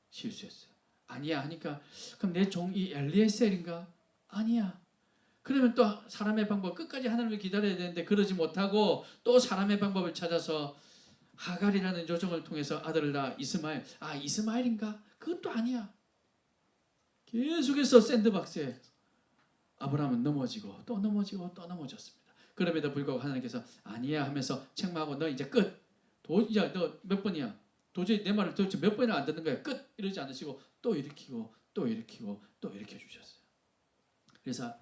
실수했어요. 아니야 하니까 그럼 내 종이 엘리에셀인가? 아니야. 그러면 또 사람의 방법, 끝까지 하나님을 기다려야 되는데 그러지 못하고 또 사람의 방법을 찾아서 하갈이라는 요정을 통해서 아들을 낳아 이스마엘. 이스마엘인가? 그것도 아니야. 계속해서 샌드박스에 아브라함은 넘어지고 또 넘어지고 또 넘어졌습니다. 그럼에도 불구하고 하나님께서 아니야 하면서 책망하고 너 이제 끝. 야, 너 몇 번이야? 도저히 내 말을 도대체 몇 번이나 안 듣는 거야. 끝. 이러지 않으시고 또 일으키고 또 일으키고 또 일으켜 주셨어요. 그래서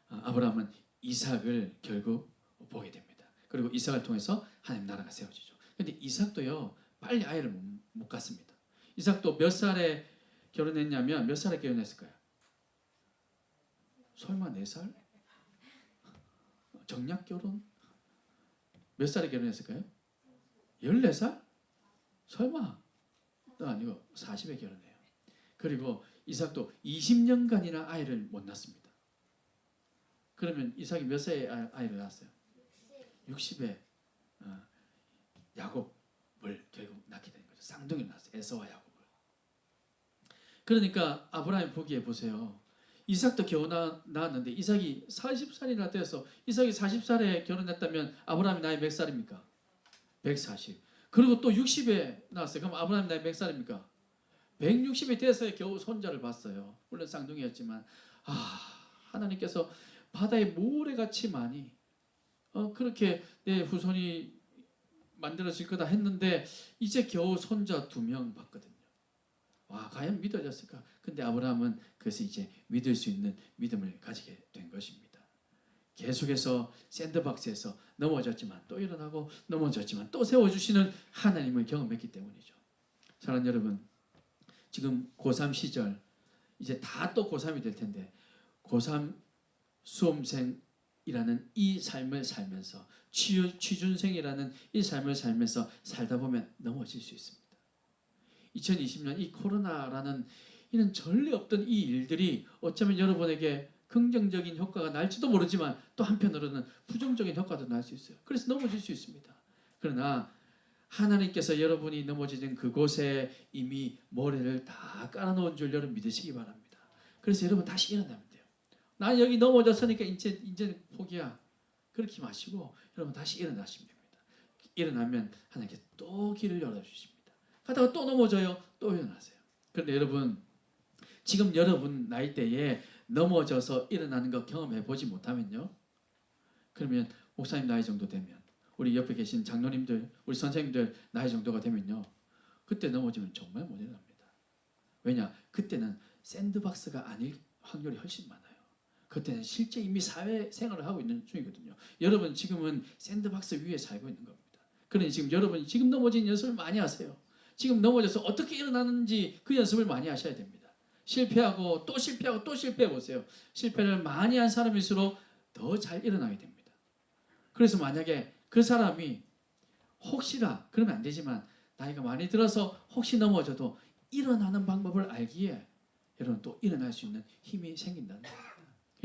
아브라함은 이삭을 결국 보게 됩니다. 그리고 이삭을 통해서 하나님 나라가 세워지죠. 그런데 이삭도요 빨리 아이를 못 갖습니다. 이삭도 몇 살에 결혼했냐면 몇 살에 결혼했을까요? 설마 4살? 정략 결혼? 몇 살에 결혼했을까요? 14살? 설마 또 아니고 40에 결혼해요. 그리고 이삭도 20년간이나 아이를 못 낳습니다. 그러면 이삭이 몇 세에 아이를 낳았어요? 60에 야곱을 결국 낳게 된 거죠. 쌍둥이를 낳았어요. 에서와 야곱을. 그러니까 아브라함이 보기에 보세요. 이삭도 겨우 낳았는데 이삭이 40살이나 돼서 이삭이 40살에 결혼했다면 아브라함이 나이 몇 살입니까? 140. 그리고 또 60에 낳았어요. 그럼 아브라함이 나이 몇 살입니까? 160이 돼서 겨우 손자를 봤어요. 물론 쌍둥이였지만 하나님께서 바다의 모래같이 많이 그렇게 내 후손이 만들어질 거다 했는데 이제 겨우 손자 2명 봤거든요. 와, 과연 믿어졌을까? 근데 아브라함은 그래서 이제 믿을 수 있는 믿음을 가지게 된 것입니다. 계속해서 샌드박스에서 넘어졌지만 또 일어나고 넘어졌지만 또 세워주시는 하나님을 경험했기 때문이죠. 사랑하는 여러분, 지금 고3 시절 이제 다 또 고3이 될 텐데 고3 수험생이라는 이 삶을 살면서 취준생이라는 이 삶을 살면서 살다 보면 넘어질 수 있습니다. 2020년 이 코로나라는 이는 전례 없던 이 일들이 어쩌면 여러분에게 긍정적인 효과가 날지도 모르지만 또 한편으로는 부정적인 효과도 날 수 있어요. 그래서 넘어질 수 있습니다. 그러나 하나님께서 여러분이 넘어지는 그곳에 이미 모래를 다 깔아놓은 줄 여러분 믿으시기 바랍니다. 그래서 여러분 다시 일어나면 돼요. 나 여기 넘어졌으니까 이제 포기야. 그렇게 마시고 여러분 다시 일어나시면 됩니다. 일어나면 하나님께서 또 길을 열어주십니다. 가다가 또 넘어져요. 또 일어나세요. 그런데 여러분 지금 여러분 나이대에 넘어져서 일어나는 거 경험해 보지 못하면요. 그러면 목사님 나이 정도 되면 우리 옆에 계신 장로님들 우리 선생님들 나이 정도가 되면요. 그때 넘어지면 정말 못 일어납니다. 왜냐? 그때는 샌드박스가 아닐 확률이 훨씬 많아요. 그때는 실제 이미 사회생활을 하고 있는 중이거든요. 여러분 지금은 샌드박스 위에 살고 있는 겁니다. 그러니 지금 여러분이 지금 넘어진 연습을 많이 하세요. 지금 넘어져서 어떻게 일어나는지 그 연습을 많이 하셔야 됩니다. 실패하고 또 실패하고 또 실패해 보세요. 실패를 많이 한 사람일수록 더 잘 일어나게 됩니다. 그래서 만약에 그 사람이 혹시라 그러면 안 되지만 나이가 많이 들어서 혹시 넘어져도 일어나는 방법을 알기에 여러분 또 일어날 수 있는 힘이 생긴다는 겁니다.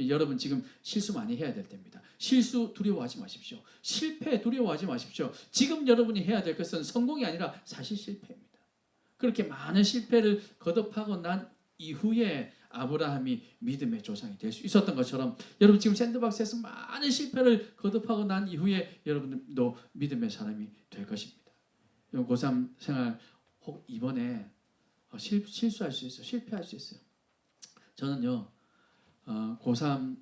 여러분 지금 실수 많이 해야 될 때입니다. 실수 두려워하지 마십시오. 실패 두려워하지 마십시오. 지금 여러분이 해야 될 것은 성공이 아니라 사실 실패입니다. 그렇게 많은 실패를 거듭하고 난 이후에 아브라함이 믿음의 조상이 될 수 있었던 것처럼 여러분 지금 샌드박스에서 많은 실패를 거듭하고 난 이후에 여러분도 믿음의 사람이 될 것입니다. 고3 생활 혹 이번에 실수할 수 있어요. 실패할 수 있어요. 저는요 고3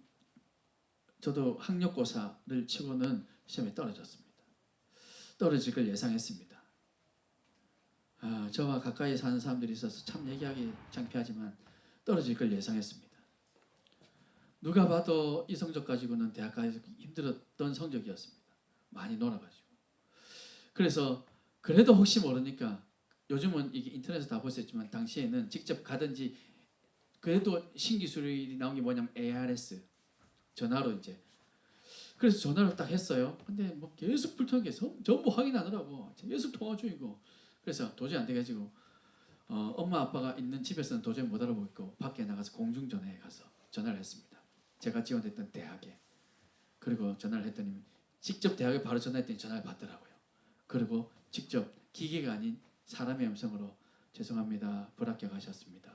저도 학력고사를 치고는 시험에 떨어졌습니다. 떨어질 걸 예상했습니다. 저와 가까이 사는 사람들이 있어서 참 얘기하기 창피하지만 떨어질 걸 예상했습니다. 누가 봐도 이 성적 가지고는 대학 가서 힘들었던 성적이었습니다. 많이 놀아가지고. 그래서 그래도 혹시 모르니까 요즘은 이게 인터넷에서 다 볼 수 있지만 당시에는 직접 가든지 그래도 신기술이 나온 게 뭐냐면 ARS 전화로 이제 그래서 전화를 딱 했어요. 근데 뭐 계속 불통하게 전부 확인하느라고 계속 통화 중이고 그래서 도저히 안 돼가지고 엄마 아빠가 있는 집에서는 도저히 못 알아보겠고 밖에 나가서 공중전화에 가서 전화를 했습니다. 제가 지원했던 대학에. 그리고 전화를 했더니 직접 대학에 바로 전화했더니 전화를 받더라고요. 그리고 직접 기계가 아닌 사람의 음성으로 죄송합니다. 불합격하셨습니다.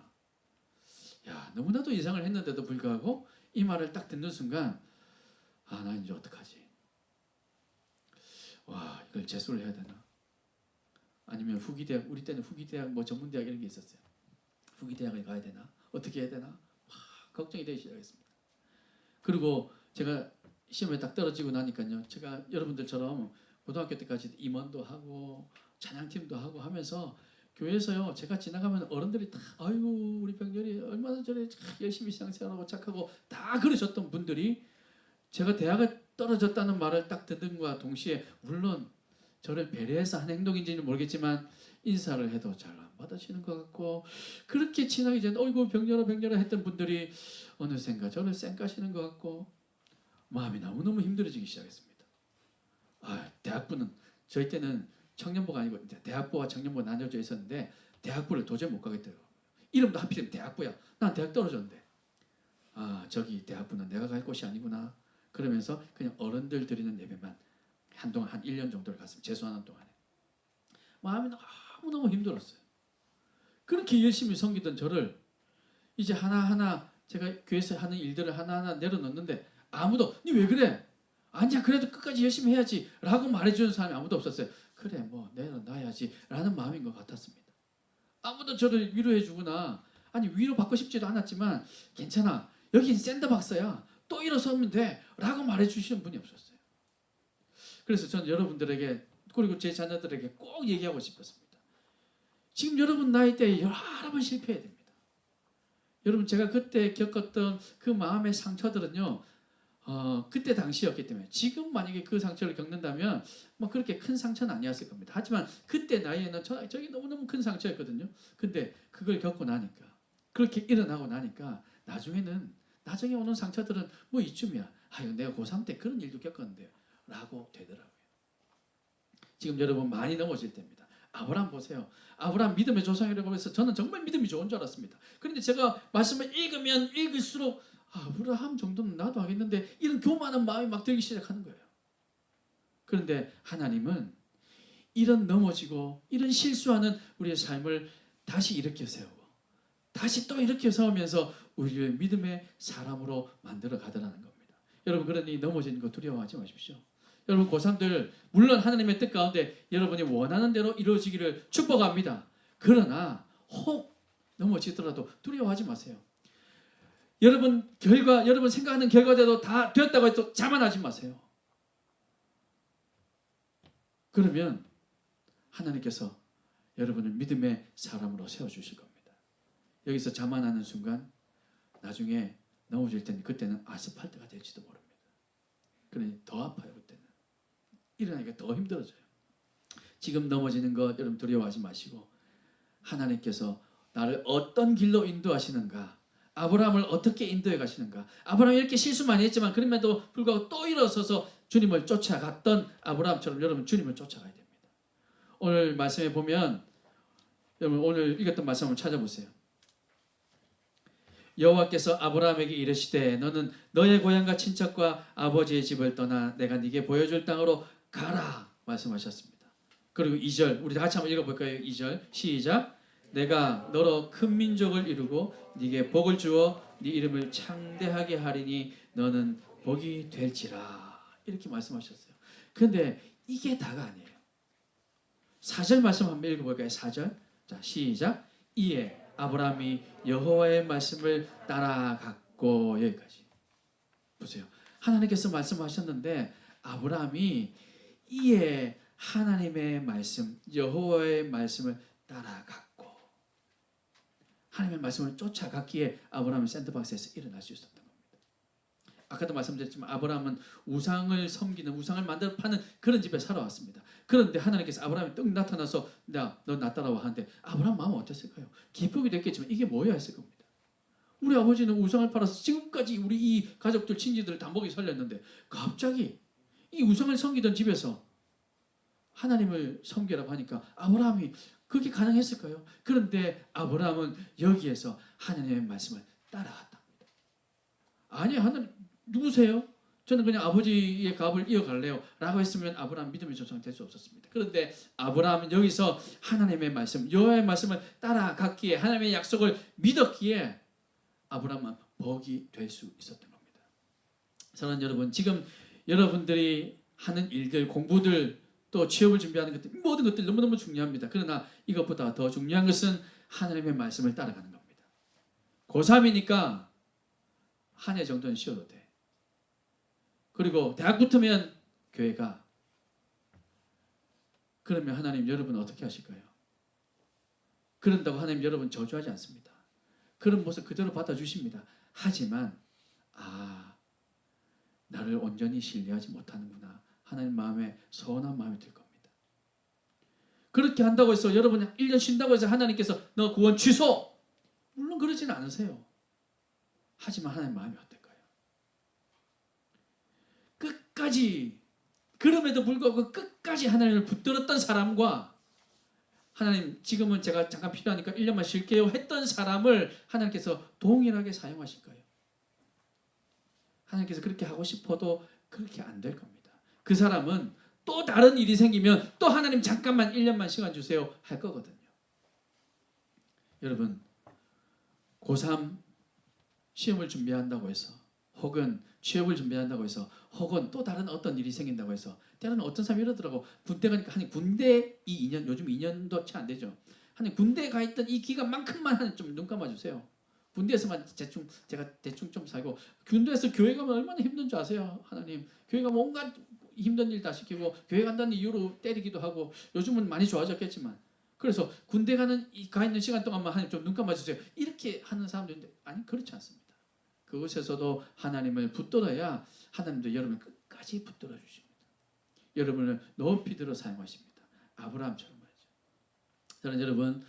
야, 너무나도 예상을 했는데도 불구하고 이 말을 딱 듣는 순간 나 이제 어떡하지? 와, 이걸 재수를 해야 되나? 아니면 후기대학, 우리 때는 후기대학 뭐 전문대학 이런 게 있었어요. 후기대학을 가야 되나? 어떻게 해야 되나? 와, 걱정이 되기 시작했습니다. 그리고 제가 시험에 딱 떨어지고 나니까요. 제가 여러분들처럼 고등학교 때까지 임원도 하고 찬양팀도 하고 하면서 교회에서요. 제가 지나가면 어른들이 다 아이고 우리 병렬이 얼마나 저래 열심히 신앙생활하고 착하고 다 그러셨던 분들이 제가 대학에 떨어졌다는 말을 딱 듣는과 동시에 물론 저를 배려해서 한 행동인지는 모르겠지만 인사를 해도 잘 안 받아주시는 것 같고 그렇게 친하게 전 어이구 병렬아 했던 분들이 어느샌가 저를 쌩까시는 것 같고 마음이 너무너무 힘들어지기 시작했습니다. 대학부는 저희 때는 청년부가 아니고 이제 대학부와 청년부가 나뉘어져 있었는데 대학부를 도저히 못 가겠더라고요. 이름도 하필이면 대학부야. 난 대학 떨어졌는데 아 저기 대학부는 내가 갈 곳이 아니구나. 그러면서 그냥 어른들 드리는 예배만 한동안 한 1년 정도를 갔습니다. 재수하는 동안에. 마음이 너무너무 힘들었어요. 그렇게 열심히 섬기던 저를 이제 하나하나 제가 교회에서 하는 일들을 하나하나 내려놓는데 아무도 니 왜 그래? 아니야 그래도 끝까지 열심히 해야지 라고 말해주는 사람이 아무도 없었어요. 그래 뭐 내려놔야지 라는 마음인 것 같았습니다. 아무도 저를 위로해주거나 아니 위로받고 싶지도 않았지만 괜찮아 여긴 샌드박스야 또 일어서면 돼 라고 말해주시는 분이 없었어요. 그래서 저는 여러분들에게 그리고 제 자녀들에게 꼭 얘기하고 싶었습니다. 지금 여러분 나이 때 여러 번 실패해야 됩니다. 여러분 제가 그때 겪었던 그 마음의 상처들은요 그때 당시였기 때문에 지금 만약에 그 상처를 겪는다면 뭐 그렇게 큰 상처는 아니었을 겁니다. 하지만 그때 나이에는 저게 너무너무 큰 상처였거든요. 근데 그걸 겪고 나니까 그렇게 일어나고 나니까 나중에 오는 상처들은 뭐 이쯤이야. 아유 내가 고3 때 그런 일도 겪었는데요 라고 되더라고요. 지금 여러분 많이 넘어질 때입니다. 아브라함 보세요. 아브라함 믿음의 조상이라고 해서 저는 정말 믿음이 좋은 줄 알았습니다. 그런데 제가 말씀을 읽으면 읽을수록 아브라함 정도는 나도 하겠는데 이런 교만한 마음이 막 들기 시작하는 거예요. 그런데 하나님은 이런 넘어지고 이런 실수하는 우리의 삶을 다시 일으켜 세우고 다시 또 일으켜 세우면서 우리를 믿음의 사람으로 만들어 가더라는 겁니다. 여러분 그러니 넘어지는 거 두려워하지 마십시오. 여러분 고3들 물론 하나님의 뜻 가운데 여러분이 원하는 대로 이루어지기를 축복합니다. 그러나 혹 넘어지더라도 두려워하지 마세요. 여러분 결과 여러분 생각하는 결과대로 다 되었다고 해도 자만하지 마세요. 그러면 하나님께서 여러분을 믿음의 사람으로 세워주실 겁니다. 여기서 자만하는 순간 나중에 넘어질 때는 그때는 아스팔트가 될지도 모릅니다. 그러니 더 아파요. 그때는 일어나니까 더 힘들어져요. 지금 넘어지는 것 여러분 두려워하지 마시고 하나님께서 나를 어떤 길로 인도하시는가, 아브라함을 어떻게 인도해 가시는가. 아브라함이 이렇게 실수 많이 했지만 그럼에도 불구하고 또 일어서서 주님을 쫓아갔던 아브라함처럼 여러분 주님을 쫓아가야 됩니다. 오늘 말씀에 보면 여러분 오늘 읽었던 말씀 한번 찾아보세요. 여호와께서 아브라함에게 이르시되 너는 너의 고향과 친척과 아버지의 집을 떠나 내가 네게 보여줄 땅으로 가라 말씀하셨습니다. 그리고 2절 우리 다 같이 한번 읽어볼까요? 2절 시작. 내가 너로 큰 민족을 이루고 네게 복을 주어 네 이름을 창대하게 하리니 너는 복이 될지라 이렇게 말씀하셨어요. 그런데 이게 다가 아니에요. 4절 말씀 한번 읽어볼까요? 4절 자 시작. 이에 아브라함이 여호와의 말씀을 따라갔고 여기까지 보세요. 하나님께서 말씀하셨는데 아브라함이 이에 하나님의 말씀 여호와의 말씀을 따라갔고 하나님의 말씀을 쫓아갔기에 아브라함은 샌드박스에서 일어날 수 있었던 겁니다. 아까도 말씀드렸지만 아브라함은 우상을 섬기는 우상을 만들어 파는 그런 집에 살아왔습니다. 그런데 하나님께서 아브라함이 떡 나타나서 너 나 따라와 하는데 아브라함 마음은 어땠을까요? 기쁘게 됐겠지만 이게 뭐야 했을 겁니다. 우리 아버지는 우상을 팔아서 지금까지 우리 이 가족들 친지들을 다 먹이 살렸는데 갑자기 이 우상을 섬기던 집에서 하나님을 섬기라고 하니까 아브라함이 그게 가능했을까요? 그런데 아브라함은 여기에서 하나님의 말씀을 따라갔답니다. 아니 하나님 누구세요? 저는 그냥 아버지의 가업을 이어갈래요 라고 했으면 아브라함 믿음의 조상이 될 수 없었습니다. 그런데 아브라함은 여기서 하나님의 말씀 여호와의 말씀을 따라갔기에 하나님의 약속을 믿었기에 아브라함은 복이 될 수 있었던 겁니다. 사랑하는 여러분 지금 여러분들이 하는 일들 공부들 또 취업을 준비하는 것들 모든 것들 너무너무 중요합니다. 그러나 이것보다 더 중요한 것은 하나님의 말씀을 따라가는 겁니다. 고3이니까 한 해 정도는 쉬어도 돼. 그리고 대학 붙으면 교회가 그러면 하나님 여러분 어떻게 하실까요? 그런다고 하나님 여러분 저주하지 않습니다. 그런 모습 그대로 받아주십니다. 하지만 나를 온전히 신뢰하지 못하는구나. 하나님 마음에 서운한 마음이 들 겁니다. 그렇게 한다고 해서 여러분이 1년 쉰다고 해서 하나님께서 너 구원 취소! 물론 그러지는 않으세요. 하지만 하나님 마음이 어떨까요? 그럼에도 불구하고 끝까지 하나님을 붙들었던 사람과 하나님 지금은 제가 잠깐 필요하니까 1년만 쉴게요 했던 사람을 하나님께서 동일하게 사용하실 거예요. 하나님께서 그렇게 하고 싶어도 그렇게 안 될 겁니다. 그 사람은 또 다른 일이 생기면 또 하나님 잠깐만 1년만 시간 주세요 할 거거든요. 여러분 고3 시험을 준비한다고 해서 혹은 취업을 준비한다고 해서 혹은 또 다른 어떤 일이 생긴다고 해서 때로는 어떤 사람이 이러더라고. 군대 가니까 한 군대 이 2년 요즘 2년도 채 안 되죠. 한 군대 가 있던 이 기간만큼만 한 좀 눈 감아 주세요. 군대에서만 제가 대충 좀 살고 군대에서 교회 가면 얼마나 힘든 줄 아세요? 하나님 교회 가면 온갖 힘든 일 다 시키고 교회 간다는 이유로 때리기도 하고 요즘은 많이 좋아졌겠지만 그래서 군대 가 있는 시간 동안만 하나님 좀 눈 감아 주세요. 이렇게 하는 사람들인데 아니 그렇지 않습니다. 그곳에서도 하나님을 붙들어야 하나님도 여러분을 끝까지 붙들어 주십니다. 여러분을 높이 들어 사용하십니다. 아브라함처럼 말이죠. 저는 여러분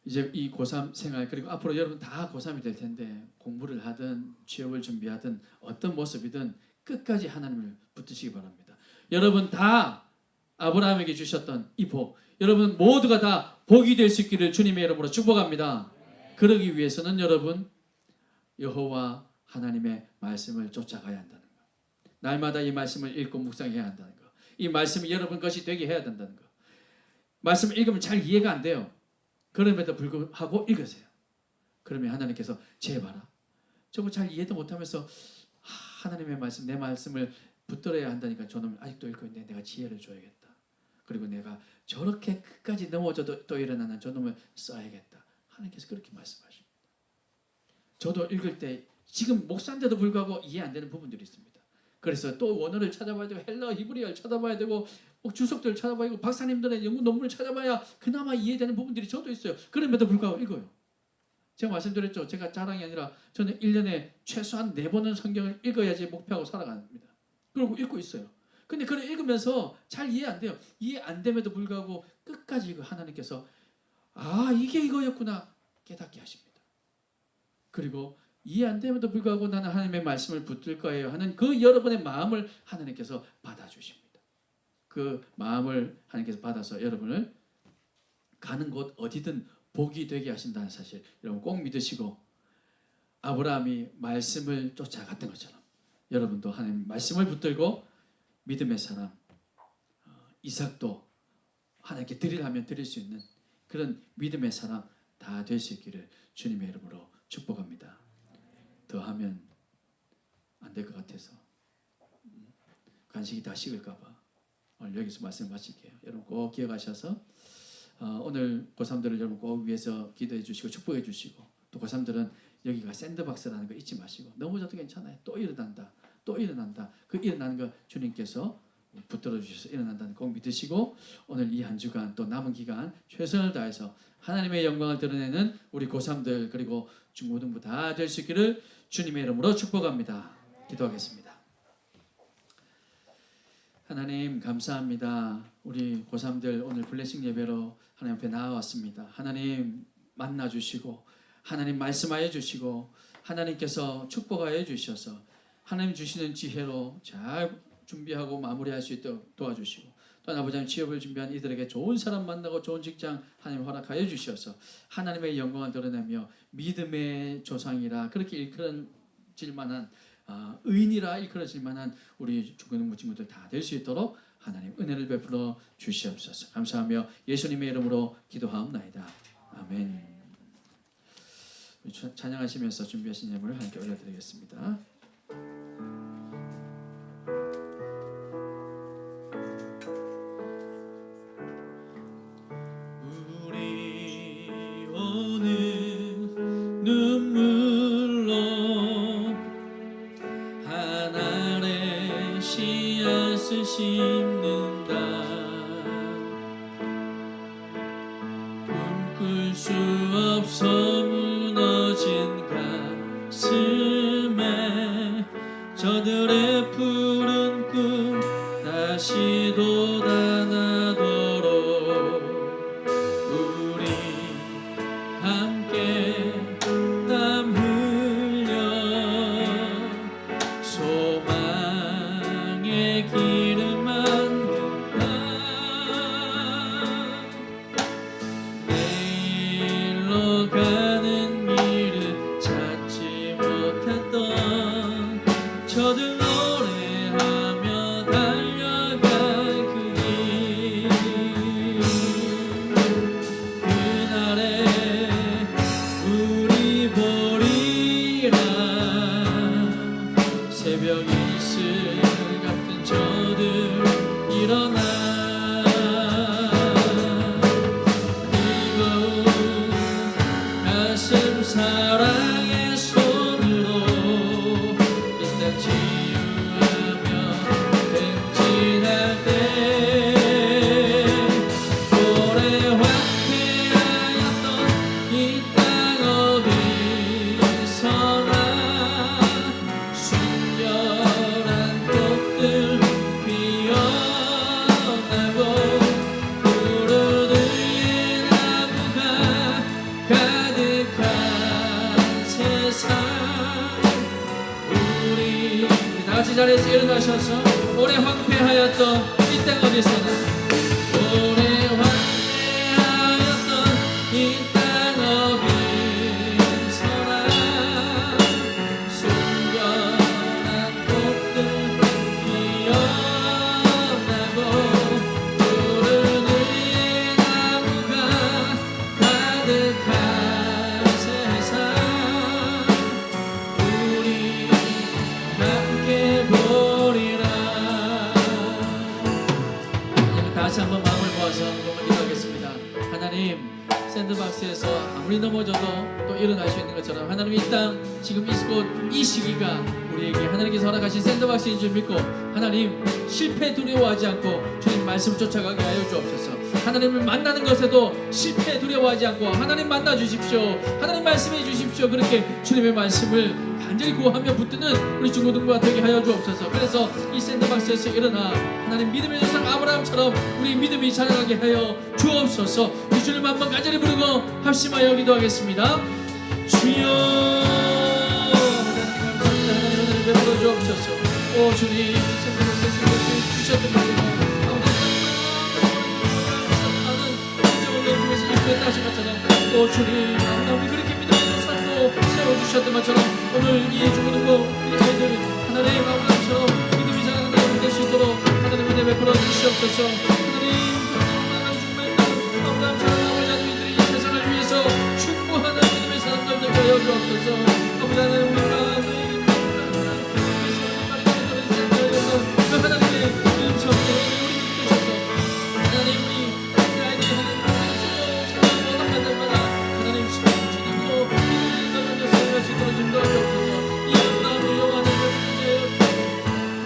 이제 이 고3 생활 그리고 앞으로 여러분 다 고3이 될 텐데 공부를 하든 취업을 준비하든 어떤 모습이든 끝까지 하나님을 붙드시기 바랍니다. 여러분 다 아브라함에게 주셨던 이 복 여러분 모두가 다 복이 될 수 있기를 주님의 이름으로 축복합니다. 그러기 위해서는 여러분 여호와 하나님의 말씀을 쫓아가야 한다는 것. 날마다 이 말씀을 읽고 묵상해야 한다는 것. 이 말씀이 여러분 것이 되게 해야 된다는 것. 말씀을 읽으면 잘 이해가 안 돼요. 그럼에도 불구하고 읽으세요. 그러면 하나님께서 쟤 봐라. 저거 잘 이해도 못하면서 하나님의 말씀, 내 말씀을 붙들어야 한다니까 저놈을 아직도 읽고 있는데 내가 지혜를 줘야겠다. 그리고 내가 저렇게 끝까지 넘어져도 또 일어나는 저놈을 써야겠다. 하나님께서 그렇게 말씀하십니다. 저도 읽을 때 지금 목사인데도 불구하고 이해 안 되는 부분들이 있습니다. 그래서 또 원어를 찾아봐야 되고 헬라 히브리어를 찾아봐야 되고 주석들을 찾아봐야 되고 박사님들의 연구 논문을 찾아봐야 그나마 이해되는 부분들이 저도 있어요. 그럼에도 불구하고 읽어요. 제가 말씀드렸죠. 제가 자랑이 아니라 저는 1년에 최소한 4번은 성경을 읽어야지 목표하고 살아갑니다. 그리고 읽고 있어요. 근데 그걸 읽으면서 잘 이해 안 돼요. 이해 안 됨에도 불구하고 끝까지 이거 하나님께서 이게 이거였구나 깨닫게 하십니다. 그리고 이해 안 됨에도 불구하고 나는 하나님의 말씀을 붙들 거예요 하는 그 여러분의 마음을 하나님께서 받아주십니다. 그 마음을 하나님께서 받아서 여러분을 가는 곳 어디든 복이 되게 하신다는 사실 여러분 꼭 믿으시고 아브라함이 말씀을 쫓아갔던 것처럼 여러분도 하나님 말씀을 붙들고 믿음의 사람 이삭도 하나님께 드리라면 드릴 수 있는 그런 믿음의 사람 다 될 수 있기를 주님의 이름으로 축복합니다. 더하면 안 될 것 같아서 간식이 다 식을까 봐 오늘 여기서 말씀 마칠게요. 여러분 꼭 기억하셔서 오늘 고3들을 여러분 꼭 위해서 기도해 주시고 축복해 주시고 또 고3들은 여기가 샌드박스라는 거 잊지 마시고 넘어져도 괜찮아요. 또 일어난다. 또 일어난다. 그 일어나는 거 주님께서 붙들어 주셔서 일어난다는 꼭 믿으시고 오늘 이 한 주간 또 남은 기간 최선을 다해서 하나님의 영광을 드러내는 우리 고3들 그리고 중고등부 다 될 수 있기를 주님의 이름으로 축복합니다. 기도하겠습니다. 하나님 감사합니다. 우리 고3들 오늘 블레싱 예배로 하나님 앞에 나와왔습니다. 하나님 만나주시고 하나님 말씀하여 주시고 하나님께서 축복하여 주셔서 하나님 주시는 지혜로 잘 준비하고 마무리할 수 있도록 도와주시고 또 아버지 취업을 준비한 이들에게 좋은 사람 만나고 좋은 직장 하나님 허락하여 주셔서 하나님의 영광을 드러내며 믿음의 조상이라 그렇게 일컬어질 만한 의인이라 일컬어질 만한 우리 중고등부 친구들 다 될 수 있도록 하나님 은혜를 베풀어 주시옵소서. 감사하며 예수님의 이름으로 기도하옵나이다. 아멘. 찬양하시면서 준비하신 예물을 함께 올려드리겠습니다. 우리 오늘 눈물로 한 알의 씨앗을 심는다. 꿈꿀 수 없어 무너진 가슴에 저들의 푸른 꿈 다시 돋아나도록 우리 함께 땀 흘려 소망의 기름 가슴 사랑의 손으로 이 땅 치유하며 행진할 때 오래 황폐하였던 이 땅 어디서나 순결한 꽃들 피어나고 푸른 위에 나무가 가득한 세상 우리 다같이 자리에서 일어나셔서 오래 황폐하였던 이 땅 어디서나 오래 황폐하였던 이 땅 어디서나 순결한 꽃들 피어나고 푸른 위에 나무가 가득한 세상 우리 함께 보리라. 다시 한번 마음을 모아서 한번 기도하겠습니다. 하나님, 샌드박스에서 아무리 넘어져도 또 일어날 수 있는 것처럼 하나님 이 땅 지금 이 시기가 우리에게 하나님께서 허락하신 샌드박스인 줄 믿고 하나님 실패 두려워하지 않고 주님 말씀 쫓아가게 하여 주옵소서. 하나님을 만나는 것에도 실패 두려워하지 않고 하나님 만나 주십시오. 하나님 말씀해 주십시오. 그렇게 주님의 말씀을 간절히 구하며 붙드는 우리 중고등부가 되게 하여 주옵소서. 그래서 이 샌드박스에서 일어나 하나님 믿음의 조상 아브라함처럼 우리 믿음이 자라나게 하여 주옵소서. 우리 주님 한번 간절히 부르고 합심하여 기도하겠습니다. 주여 하나님 베풀어 주옵소서. 오 주님 샌드박스에서 주셨던 것처럼 다시 것처럼 오 주님 우리 그렇게 믿음으로 살고 세워주셨던 것처럼 오늘 이 중고등부 우리 아이들 하나님 아버지처럼 믿음이 자라는 날이 될 수 있도록 하나님 은혜 베풀어 주시옵소서. 하나님 아버지처럼 아버지 아들들이 이 세상을 위해서 충고하는 믿음의 사람들 되게 하여 주옵소서. 아버지 하나님 우리 마음에 그 하나님의 음성을 우리 믿으셔서 하나님 우리 아이들이 하나님 수고하시고 이들을 세울 수 있도록 인도하옵소서. 이 아름다운 영화를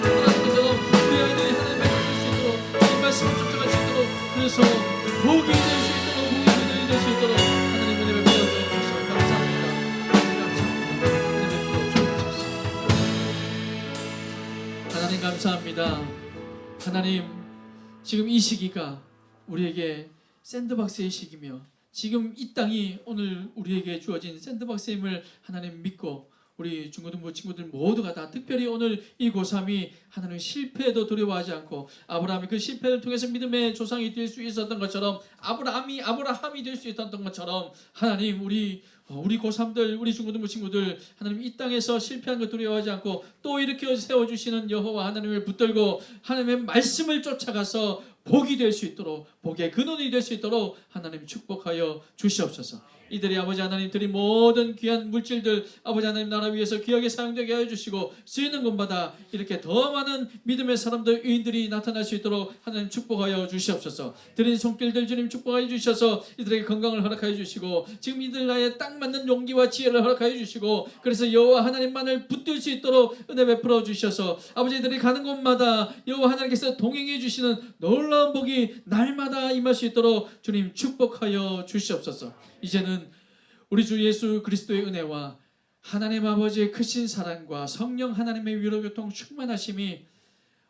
하나님 것처럼 우리 아이들이 하나님의 수 있도록 이 말씀을 쫓아갈 수 있도록 그래서 복이 될 수 있도록 복이 될 수 있도록 하나님 은혜 베풀어 주옵소서. 감사합니다. 감사합니다. 은혜 베풀어 주옵소서. 하나님 감사합니다. 하나님 지금 이 시기가 우리에게 샌드박스의 시기며 지금 이 땅이 오늘 우리에게 주어진 샌드박스임을 하나님 믿고 우리 중고등부 친구들 모두가 다 특별히 오늘 이 고3이 하나님의 실패에도 두려워하지 않고 아브라함이 그 실패를 통해서 믿음의 조상이 될 수 있었던 것처럼 아브라함이 될 수 있었던 것처럼 하나님 우리 고3들 우리 중고등부 친구들 하나님 이 땅에서 실패한 것 두려워하지 않고 또 일으켜 세워주시는 여호와 하나님을 붙들고 하나님의 말씀을 쫓아가서 복이 될 수 있도록 복의 근원이 될 수 있도록 하나님 축복하여 주시옵소서. 이들이 아버지 하나님 들이 모든 귀한 물질들 아버지 하나님 나라 위해서 귀하게 사용되게 하여 주시고 쓰이는 곳마다 이렇게 더 많은 믿음의 사람들 의인들이 나타날 수 있도록 하나님 축복하여 주시옵소서. 드린 손길들 주님 축복하여 주셔서 이들에게 건강을 허락하여 주시고 지금 이들 나에 딱 맞는 용기와 지혜를 허락하여 주시고 그래서 여호와 하나님만을 붙들 수 있도록 은혜 베풀어 주셔서 아버지들이 가는 곳마다 여호와 하나님께서 동행해 주시는 놀라운 복이 날마다 임할 수 있도록 주님 축복하여 주시옵소서. 이제는 우리 주 예수 그리스도의 은혜와 하나님 아버지의 크신 사랑과 성령 하나님의 위로교통 충만하심이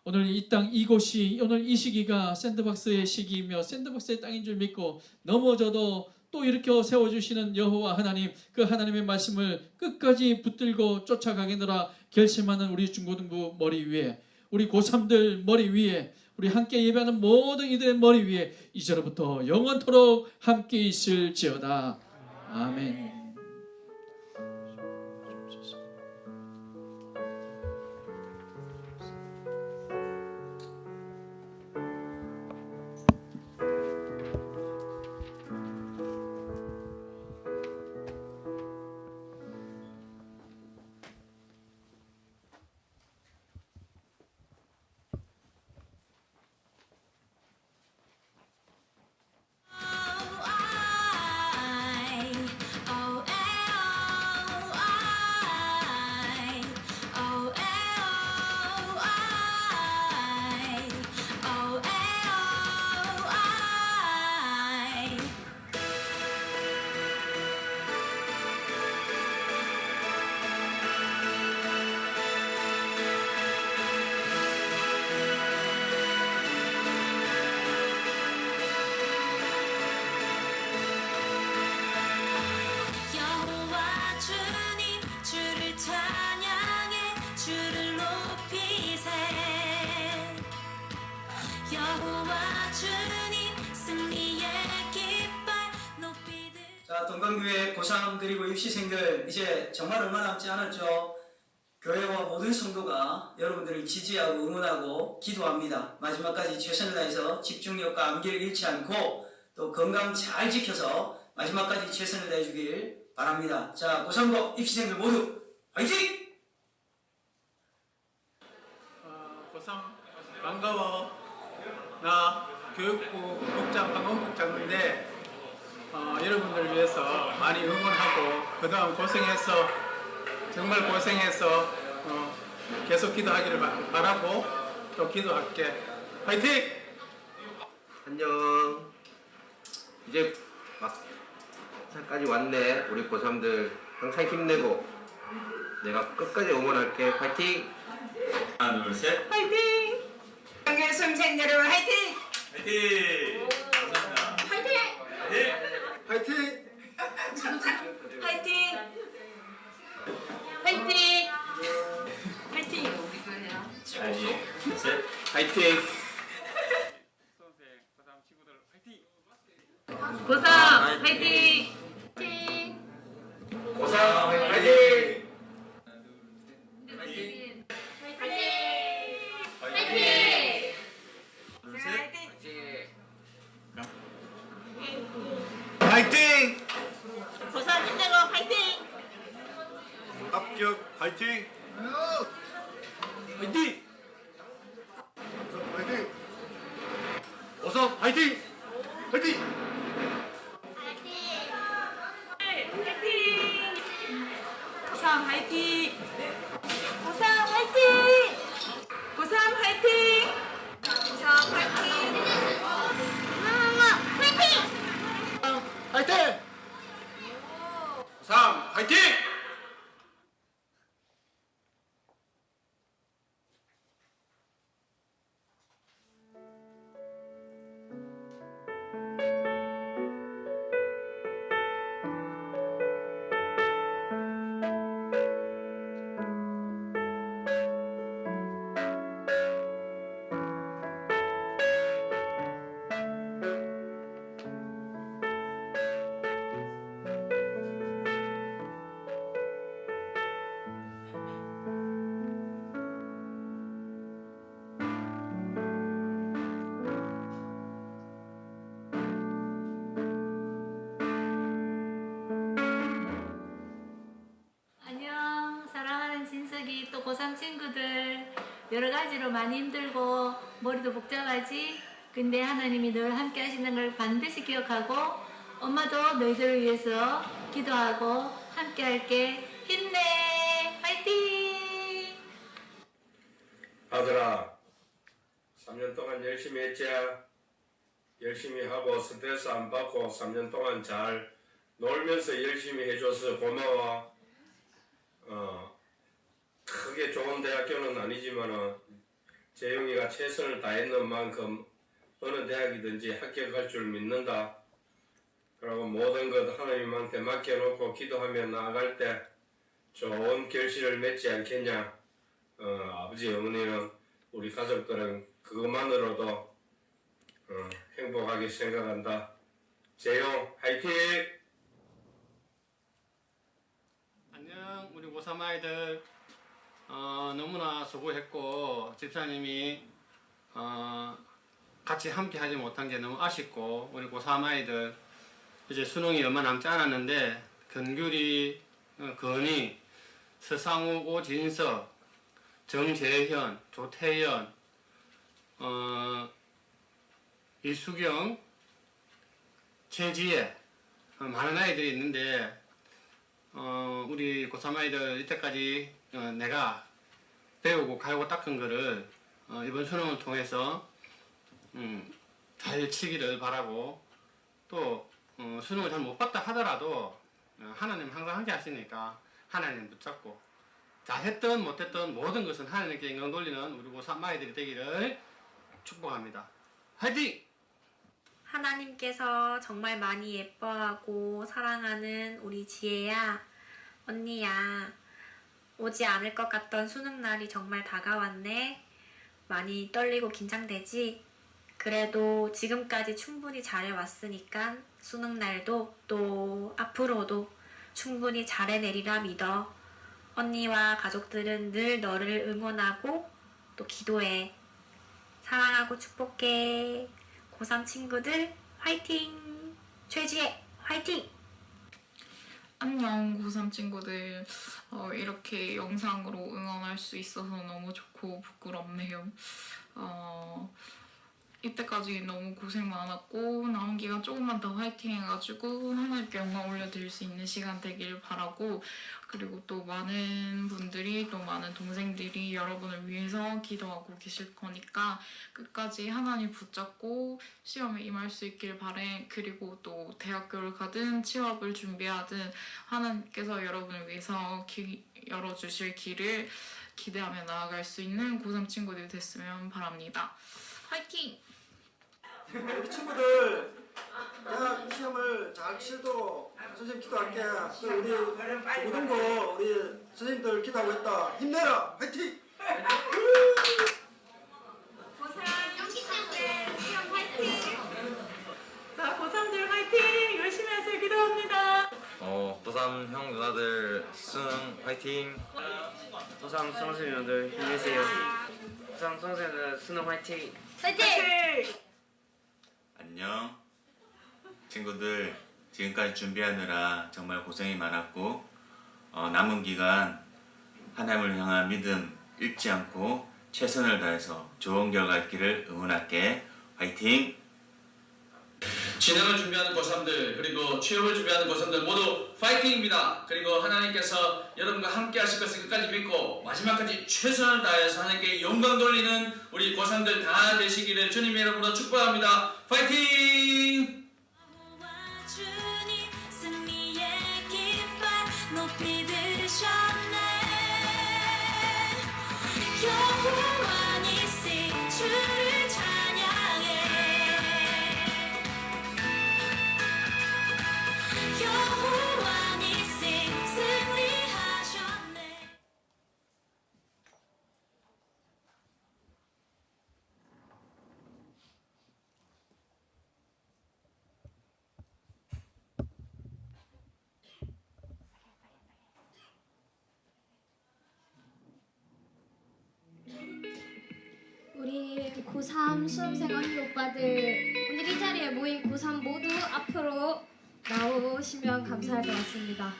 오늘 이 땅 이곳이 오늘 이 시기가 샌드박스의 시기이며 샌드박스의 땅인 줄 믿고 넘어져도 또 일으켜 세워주시는 여호와 하나님 그 하나님의 말씀을 끝까지 붙들고 쫓아가겠노라 결심하는 우리 중고등부 머리 위에 우리 고3들 머리 위에 우리 함께 예배하는 모든 이들의 머리 위에 이제로부터 영원토록 함께 있을지어다. 아멘. 동강교회 고3 그리고 입시생들 이제 정말 얼마 남지 않았죠. 교회와 모든 성도가 여러분들을 지지하고 응원하고 기도합니다. 마지막까지 최선을 다해서 집중력과 암기를 잃지 않고 또 건강 잘 지켜서 마지막까지 최선을 다해주길 바랍니다. 자, 고3고 입시생들 모두 화이팅! 고3 반가워. 나 교육부 국장 방공국장인데 여러분들을 위해서 많이 응원하고 그동안 고생해서 정말 고생해서 계속 기도하기를 바라고 또 기도할게. 화이팅! 안녕. 이제 막차까지 왔네. 우리 고3들 항상 힘내고 내가 끝까지 응원할게. 파이팅! 하나 둘 셋. 화이팅! 경계 수험생 여러분 화이팅! 화이팅! 감사합니다. 화이팅! 화이팅! 화이팅! 화이팅! 화이팅! 화이팅! 하나 둘 셋. 파이팅! 수험생 고3 친구들 화이팅! 고3 화이팅! 고3 파이팅! 화이팅! 고3 힘내고 화이팅! 합격 화이팅! 파이팅! 화이팅! 고3 파이팅! 파이팅! 고3 화이팅! 고3 화이팅! 고3 화이팅! 고3 화이팅! 파이팅! 고3 파이팅! 안녕, 사랑하는 진석이 또 고3 친구들. 여러 가지로 많이 힘들고 머리도 복잡하지? 근데 하나님이 늘 함께 하시는 걸 반드시 기억하고 엄마도 너희들을 위해서 기도하고 함께 할게. 힘내! 화이팅! 아들아, 3년 동안 열심히 했지? 열심히 하고 스트레스 안 받고 3년 동안 잘 놀면서 열심히 해줘서 고마워. 크게 좋은 대학교는 아니지만은 재용이가 최선을 다했는 만큼 어느 대학이든지 합격할 줄 믿는다. 그리고 모든 것 하나님한테 맡겨놓고 기도하며 나아갈 때 좋은 결실을 맺지 않겠냐. 아버지 어머니는 우리 가족들은 그것만으로도 행복하게 생각한다. 재용 화이팅! 안녕, 우리 고3 아이들. 너무나 수고했고 집사님이 같이 함께 하지 못한 게 너무 아쉽고 우리 고3 아이들 이제 수능이 얼마 남지 않았는데 근규리, 건희, 서상우, 오진석, 정재현, 조태연, 이수경, 최지혜 많은 아이들이 있는데 우리 고3 아이들 이때까지 내가 배우고 갈고 닦은 거를 이번 수능을 통해서 잘 치기를 바라고 또 수능을 잘 못 봤다 하더라도 하나님 항상 함께 하시니까 하나님 붙잡고 잘했든 못했든 모든 것은 하나님께 영광 돌리는 우리 고3 아이들이 되기를 축복합니다. 화이팅! 하나님께서 정말 많이 예뻐하고 사랑하는 우리 지혜야, 언니야, 오지 않을 것 같던 수능날이 정말 다가왔네. 많이 떨리고 긴장되지? 그래도 지금까지 충분히 잘해왔으니까 수능날도 또 앞으로도 충분히 잘해내리라 믿어. 언니와 가족들은 늘 너를 응원하고 또 기도해. 사랑하고 축복해. 고3 친구들 화이팅! 최지혜 화이팅! 안녕 고3 친구들. 이렇게 영상으로 응원할 수 있어서 너무 좋고 부끄럽네요. 이때까지 너무 고생 많았고 남은 기간 조금만 더 화이팅 해가지고 하나님께 영광 올려드릴 수 있는 시간 되길 바라고, 그리고 또 많은 분들이, 또 많은 동생들이 여러분을 위해서 기도하고 계실 거니까 끝까지 하나님 붙잡고 시험에 임할 수 있길 바래. 그리고 또 대학교를 가든 취업을 준비하든 하나님께서 여러분을 위해서 열어주실 길을 기대하며 나아갈 수 있는 고3 친구들이 됐으면 바랍니다. 화이팅! 우리 친구들 대학 시험을 잘 치도록 선생님 기도할게. 우리 고등부 우리 선생님들 기도하고 있다. 힘내라. 화이팅! 자, 고3들 화이팅! 열심히 하세요. 기도합니다. 고3 형 누나들 수능 화이팅! 고3 수험생님들 힘내세요. 고3 수험생들 수능 화이팅! 화이팅! 안녕 친구들, 지금까지 준비하느라 정말 고생이 많았고 남은 기간 하나님을 향한 믿음 잃지 않고 최선을 다해서 좋은 결과 있기를 응원할게. 화이팅! 진학을 준비하는 고3들, 그리고 취업을 준비하는 고3들 모두 파이팅입니다. 그리고 하나님께서 여러분과 함께 하실 것을 끝까지 믿고 마지막까지 최선을 다해서 하나님께 영광 돌리는 우리 고3들 다 되시기를 주님 이름으로 축복합니다. 파이팅! 높이 들으셨네. 여호와 니시 주를 찬양해. 여호와 니시 승리하셨네. 우리 고3 수험생 언니 오빠들, 오늘 이 자리에 모인 고3 모두 앞으로 나오시면 감사할 것 같습니다.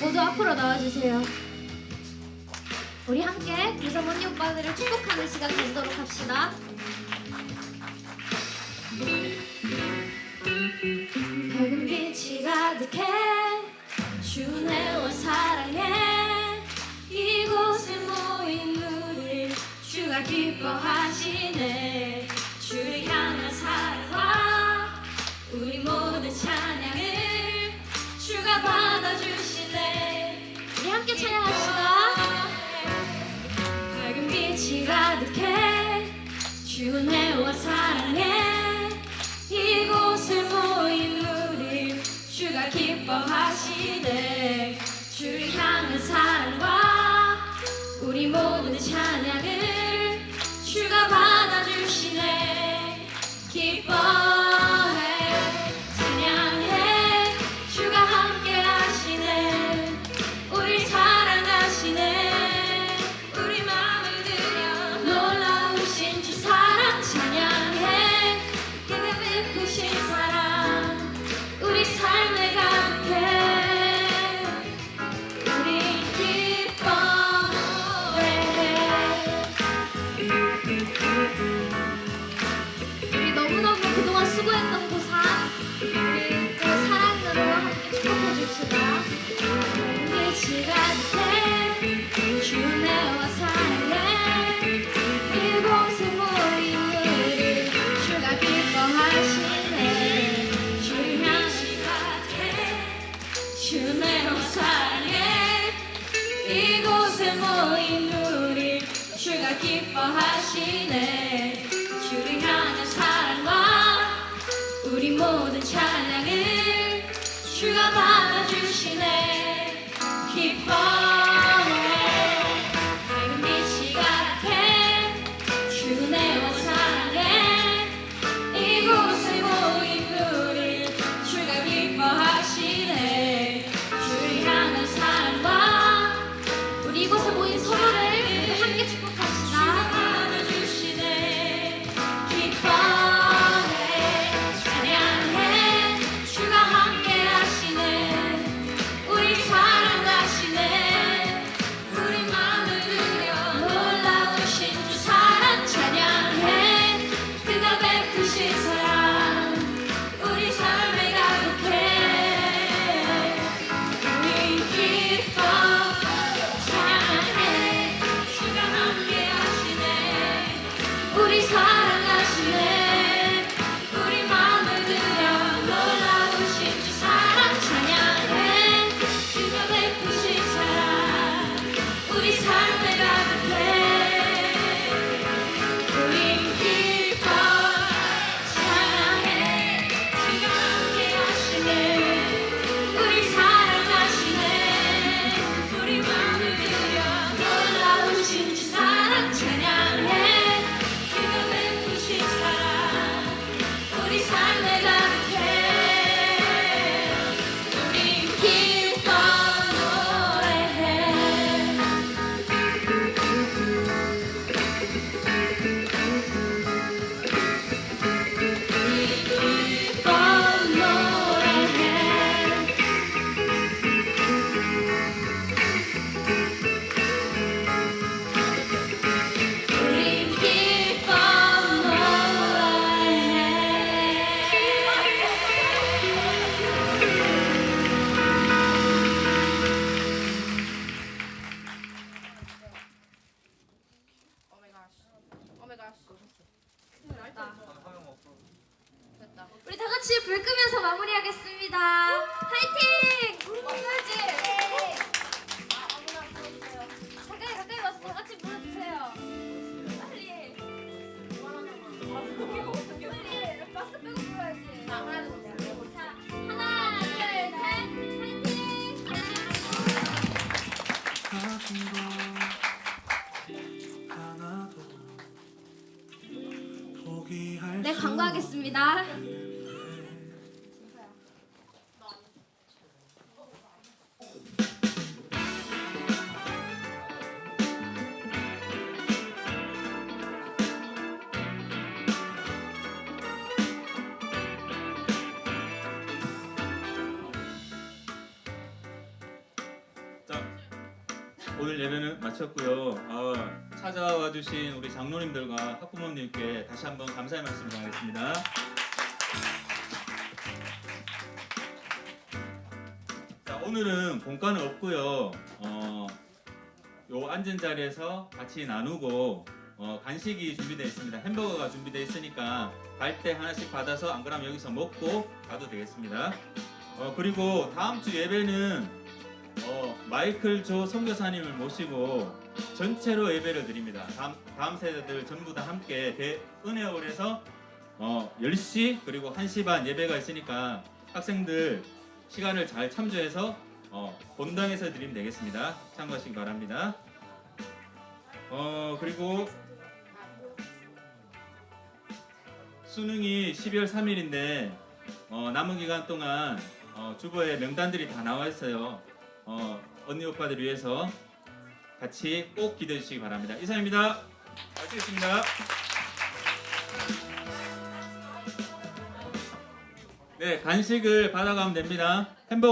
모두 앞으로 나와주세요. 우리 함께 고3 언니 오빠들을 축복하는 시간 가지도록 합시다. 밝은 빛이 가득해 주내와 사랑해. 이곳에 모인 우리 주가 기뻐하시네. 주를 향한 사랑과 우리 모든 찬양을 주가 받아주시네. 우리 함께 찬양합시다. 밝은 빛이 가득해 주내와 사랑해. 이곳에 모인 우리 주가 기뻐하시네. 주를 향한 사랑과 우리 모든 찬양을 주가 받아주시네. 기뻐해 찬양해 주가 함께 하시네. 우리 사랑하시네. 우리 마음을 들여 놀라우신 주 사랑 찬양해. 그가 베푸신 사랑 우리 삶에 가득해. 우리 기뻐해. 우리 너무너무 그동안 수고했던 고3, 우리 또 사랑으로 함께 축복해 줍시다. 빛이 가득해 주내와 사랑해. 이곳에 모인 우리 주가 기뻐하시네. 주를 향시 가득해 주내와 사랑해. 이곳에 모인 우리 주가 기뻐하시네. 주를 향한 사랑과 우리 모든 찬양을 주가 받아주시네. 기뻐해 밝은 빛이 가득해 주내와 사랑해. 간구하겠습니다. 자, 오늘 예배는 마쳤고요. 찾아와 주신 우리 장로님들과 학부모님께 다시 한번 감사의 말씀 전하겠습니다. 자, 오늘은 본가는 없고요. 요 앉은 자리에서 같이 나누고 간식이 준비되어 있습니다. 햄버거가 준비되어 있으니까 갈 때 하나씩 받아서 안 그러면 여기서 먹고 가도 되겠습니다. 그리고 다음 주 예배는 마이클 조 선교사님을 모시고 전체로 예배를 드립니다. 다음 세대들 전부 다 함께 대은혜홀에서 10시 그리고 1시 반 예배가 있으니까 학생들 시간을 잘 참조해서 본당에서 드리면 되겠습니다. 참고하시기 바랍니다. 그리고 수능이 12월 3일인데 남은 기간 동안 주보에 명단들이 다 나와 있어요. 언니 오빠들 위해서 같이 꼭 기도해 주시기 바랍니다. 이상입니다. 마치겠습니다. 네, 간식을 받아가면 됩니다. 햄버거